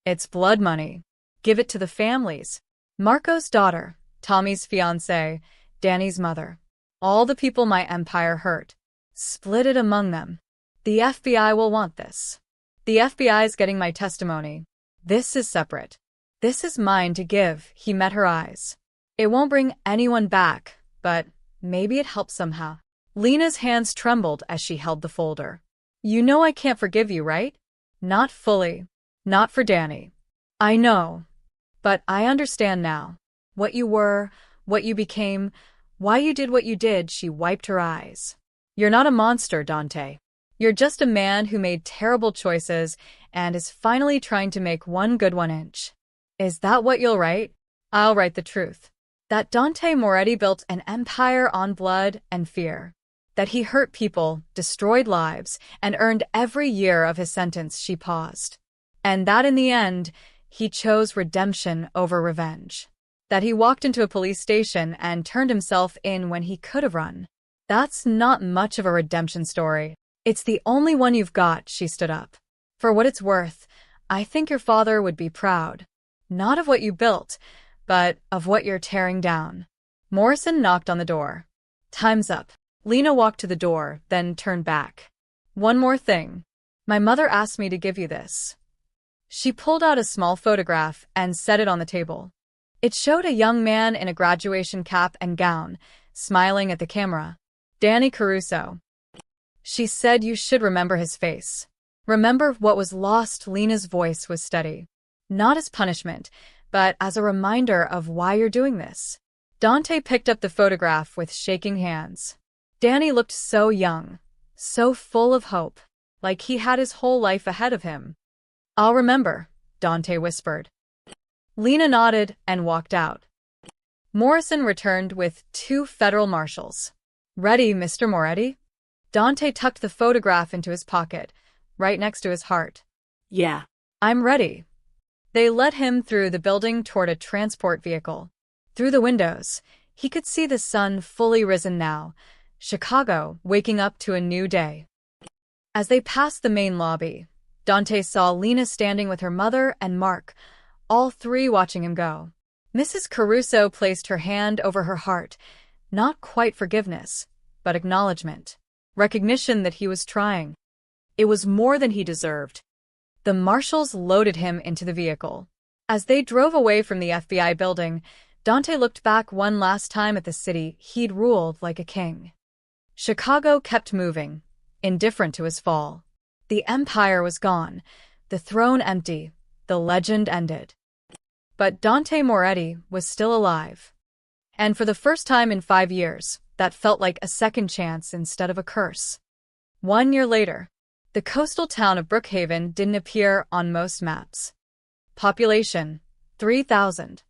It's blood money. Give it to the families. Marco's daughter, Tommy's fiancé, Danny's mother. All the people my empire hurt. Split it among them. The FBI will want this. The FBI's getting my testimony. This is separate. This is mine to give. He met her eyes. It won't bring anyone back, but maybe it helps somehow. Lena's hands trembled as she held the folder. You know I can't forgive you, right? Not fully. Not for Danny. I know. But I understand now. What you were, what you became, why you did what you did. She wiped her eyes. You're not a monster, Dante. You're just a man who made terrible choices and is finally trying to make one good one inch. Is that what you'll write? I'll write the truth. That Dante Moretti built an empire on blood and fear. That he hurt people, destroyed lives, and earned every year of his sentence. She paused. And that in the end, he chose redemption over revenge. That he walked into a police station and turned himself in when he could have run. That's not much of a redemption story. It's the only one you've got. She stood up. For what it's worth, I think your father would be proud. Not of what you built, but of what you're tearing down. Morrison knocked on the door. Time's up. Lena walked to the door, then turned back. One more thing. My mother asked me to give you this. She pulled out a small photograph and set it on the table. It showed a young man in a graduation cap and gown, smiling at the camera. Danny Caruso. She said you should remember his face. Remember what was lost. Lena's voice was steady. Not as punishment, but as a reminder of why you're doing this. Dante picked up the photograph with shaking hands. Danny looked so young, so full of hope, like he had his whole life ahead of him. I'll remember, Dante whispered. Lena nodded and walked out. Morrison returned with 2 federal marshals. Ready, Mr. Moretti? Dante tucked the photograph into his pocket, right next to his heart. Yeah. I'm ready. They led him through the building toward a transport vehicle. Through the windows, he could see the sun fully risen now, Chicago waking up to a new day. As they passed the main lobby, Dante saw Lena standing with her mother and Mark, all 3 watching him go. Mrs. Caruso placed her hand over her heart, not quite forgiveness, but acknowledgement. Recognition that he was trying. It was more than he deserved. The marshals loaded him into the vehicle. As they drove away from the FBI building, Dante looked back one last time at the city he'd ruled like a king. Chicago kept moving, indifferent to his fall. The empire was gone, the throne empty, the legend ended. But Dante Moretti was still alive. And for the first time in 5 years, that felt like a second chance instead of a curse. 1 year later, the coastal town of Brookhaven didn't appear on most maps. Population, 3,000.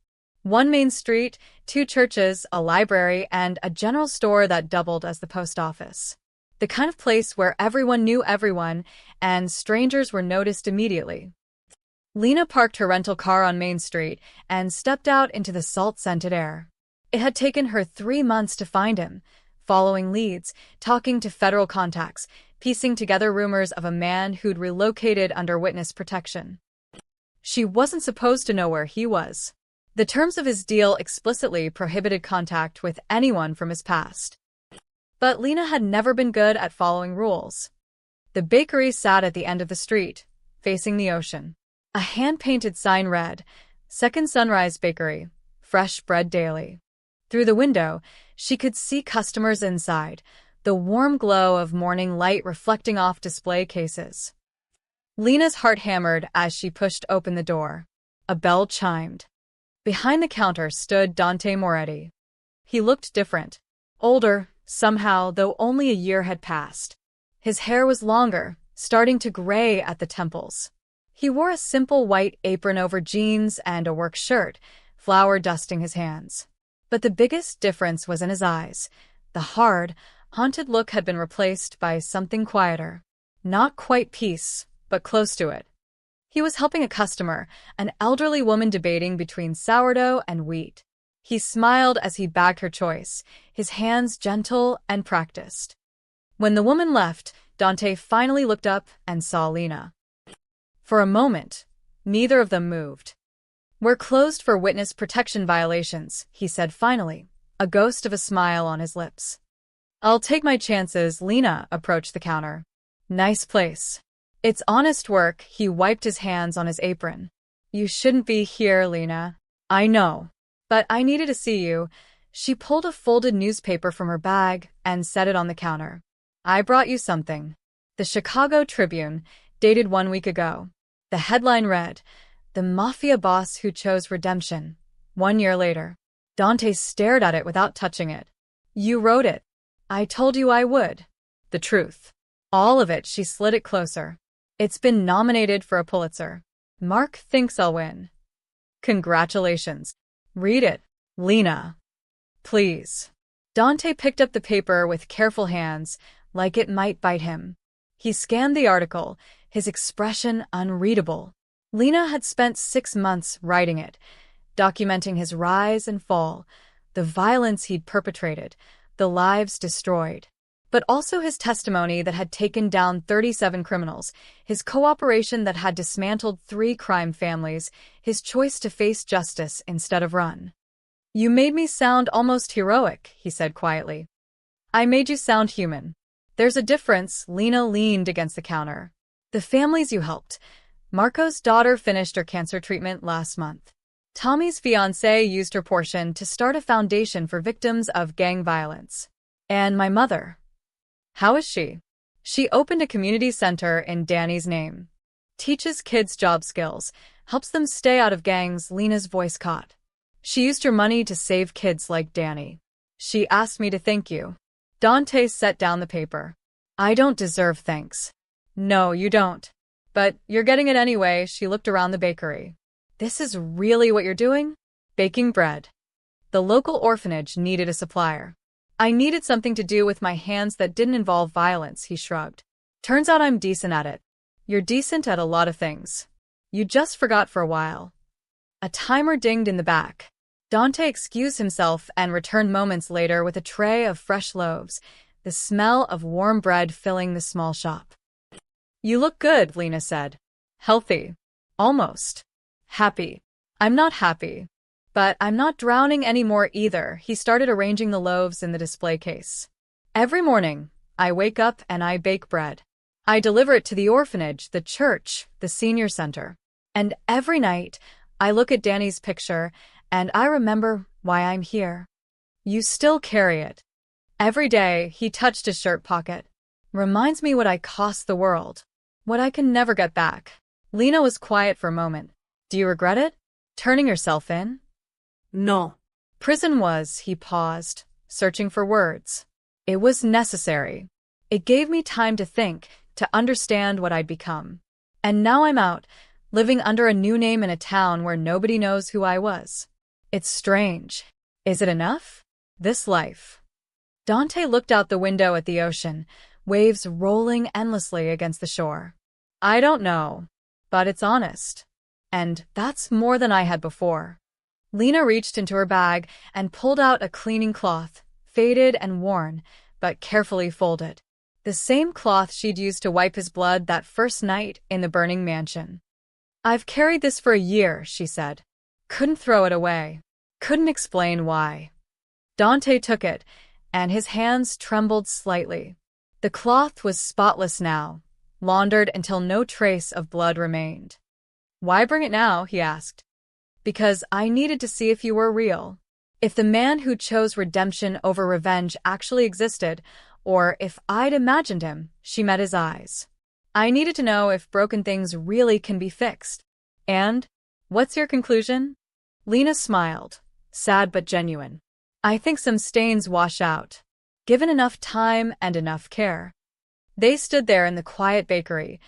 1 main street, 2 churches, a library, and a general store that doubled as the post office. The kind of place where everyone knew everyone, and strangers were noticed immediately. Lena parked her rental car on Main Street and stepped out into the salt-scented air. It had taken her 3 months to find him, following leads, talking to federal contacts, piecing together rumors of a man who'd relocated under witness protection. She wasn't supposed to know where he was. The terms of his deal explicitly prohibited contact with anyone from his past. But Lena had never been good at following rules. The bakery sat at the end of the street, facing the ocean. A hand-painted sign read, "Second Sunrise Bakery, fresh bread daily." Through the window, she could see customers inside, the warm glow of morning light reflecting off display cases. Lena's heart hammered as she pushed open the door. A bell chimed. Behind the counter stood Dante Moretti. He looked different. Older, somehow, though only a year had passed. His hair was longer, starting to gray at the temples. He wore a simple white apron over jeans and a work shirt, flour dusting his hands. But the biggest difference was in his eyes. The hard, haunted look had been replaced by something quieter. Not quite peace, but close to it. He was helping a customer, an elderly woman debating between sourdough and wheat. He smiled as he bagged her choice, his hands gentle and practiced. When the woman left, Dante finally looked up and saw Lena. For a moment, neither of them moved. "We're closed for witness protection violations," he said finally, a ghost of a smile on his lips. "I'll take my chances." Lena approached the counter. "Nice place." "It's honest work." He wiped his hands on his apron. "You shouldn't be here, Lena." "I know. But I needed to see you." She pulled a folded newspaper from her bag and set it on the counter. "I brought you something." The Chicago Tribune, dated 1 week ago. The headline read, "The Mafia Boss Who Chose Redemption." 1 year later. Dante stared at it without touching it. "You wrote it." "I told you I would." "The truth." "All of it." She slid it closer. "It's been nominated for a Pulitzer. Mark thinks I'll win." "Congratulations." "Read it." "Lena. Please." Dante picked up the paper with careful hands, like it might bite him. He scanned the article, his expression unreadable. Lena had spent 6 months writing it, documenting his rise and fall, the violence he'd perpetrated, the lives destroyed. But also his testimony that had taken down 37 criminals, his cooperation that had dismantled 3 crime families, his choice to face justice instead of run. "You made me sound almost heroic," he said quietly. "I made you sound human." "There's a difference." Lena leaned against the counter. "The families you helped. Marco's daughter finished her cancer treatment last month. Tommy's fiancé used her portion to start a foundation for victims of gang violence. And my mother. How is she?" "She opened a community center in Danny's name. Teaches kids job skills, helps them stay out of gangs." Lena's voice caught. "She used your money to save kids like Danny. She asked me to thank you." Dante set down the paper. "I don't deserve thanks." "No, you don't. But you're getting it anyway." She looked around the bakery. "This is really what you're doing?" "Baking bread." "The local orphanage needed a supplier. I needed something to do with my hands that didn't involve violence." He shrugged. "Turns out I'm decent at it." "You're decent at a lot of things. You just forgot for a while." A timer dinged in the back. Dante excused himself and returned moments later with a tray of fresh loaves, the smell of warm bread filling the small shop. "You look good," Lena said. "Healthy. Almost. Happy." "I'm not happy. But I'm not drowning anymore either." He started arranging the loaves in the display case. "Every morning, I wake up and I bake bread. I deliver it to the orphanage, the church, the senior center. And every night, I look at Danny's picture and I remember why I'm here." "You still carry it." "Every day," he touched his shirt pocket. "Reminds me what I cost the world. What I can never get back." Lena was quiet for a moment. "Do you regret it? Turning yourself in?" No. "Prison was." He paused, searching for words. "It was necessary. It gave me time to think, to understand what I'd become. And now I'm out, living under a new name in a town where nobody knows who I was. It's strange. Is it enough? This life." Dante looked out the window at the ocean, waves rolling endlessly against the shore. "I don't know, but it's honest. And that's more than I had before." Lena reached into her bag and pulled out a cleaning cloth, faded and worn, but carefully folded. The same cloth she'd used to wipe his blood that first night in the burning mansion. "I've carried this for a year," she said. Couldn't throw it away. Couldn't explain why. Dante took it, and his hands trembled slightly. The cloth was spotless now, laundered until no trace of blood remained. "Why bring it now?" he asked. "Because I needed to see if you were real. If the man who chose redemption over revenge actually existed, or if I'd imagined him." She met his eyes. "I needed to know if broken things really can be fixed." "And? What's your conclusion?" Lena smiled, sad but genuine. "I think some stains wash out, given enough time and enough care." They stood there in the quiet bakery,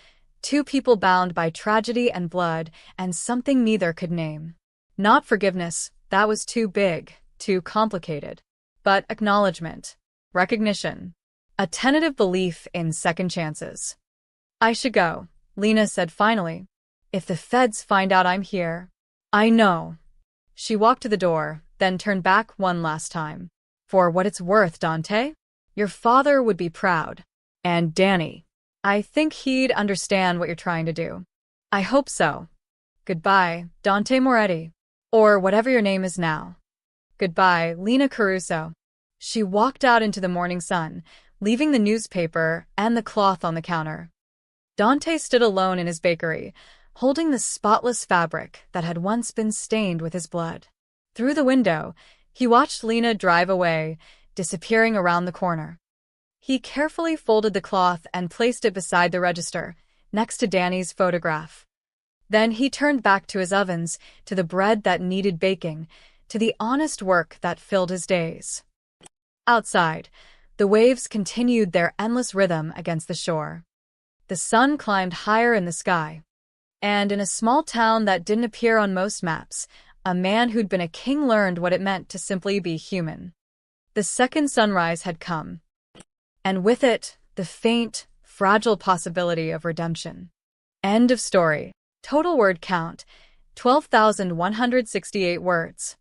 two people bound by tragedy and blood and something neither could name. Not forgiveness, that was too big, too complicated. But acknowledgement, recognition, a tentative belief in second chances. "I should go," Lena said finally. "If the feds find out I'm here." "I know." She walked to the door, then turned back one last time. "For what it's worth, Dante, your father would be proud. And Danny. I think he'd understand what you're trying to do." "I hope so. Goodbye, Dante Moretti. Or whatever your name is now." "Goodbye, Lena Caruso." She walked out into the morning sun, leaving the newspaper and the cloth on the counter. Dante stood alone in his bakery, holding the spotless fabric that had once been stained with his blood. Through the window, he watched Lena drive away, disappearing around the corner. He carefully folded the cloth and placed it beside the register, next to Danny's photograph. Then he turned back to his ovens, to the bread that needed baking, to the honest work that filled his days. Outside, the waves continued their endless rhythm against the shore. The sun climbed higher in the sky. And in a small town that didn't appear on most maps, a man who'd been a king learned what it meant to simply be human. The second sunrise had come. And with it, the faint, fragile possibility of redemption. End of story. Total word count, 12,168 words.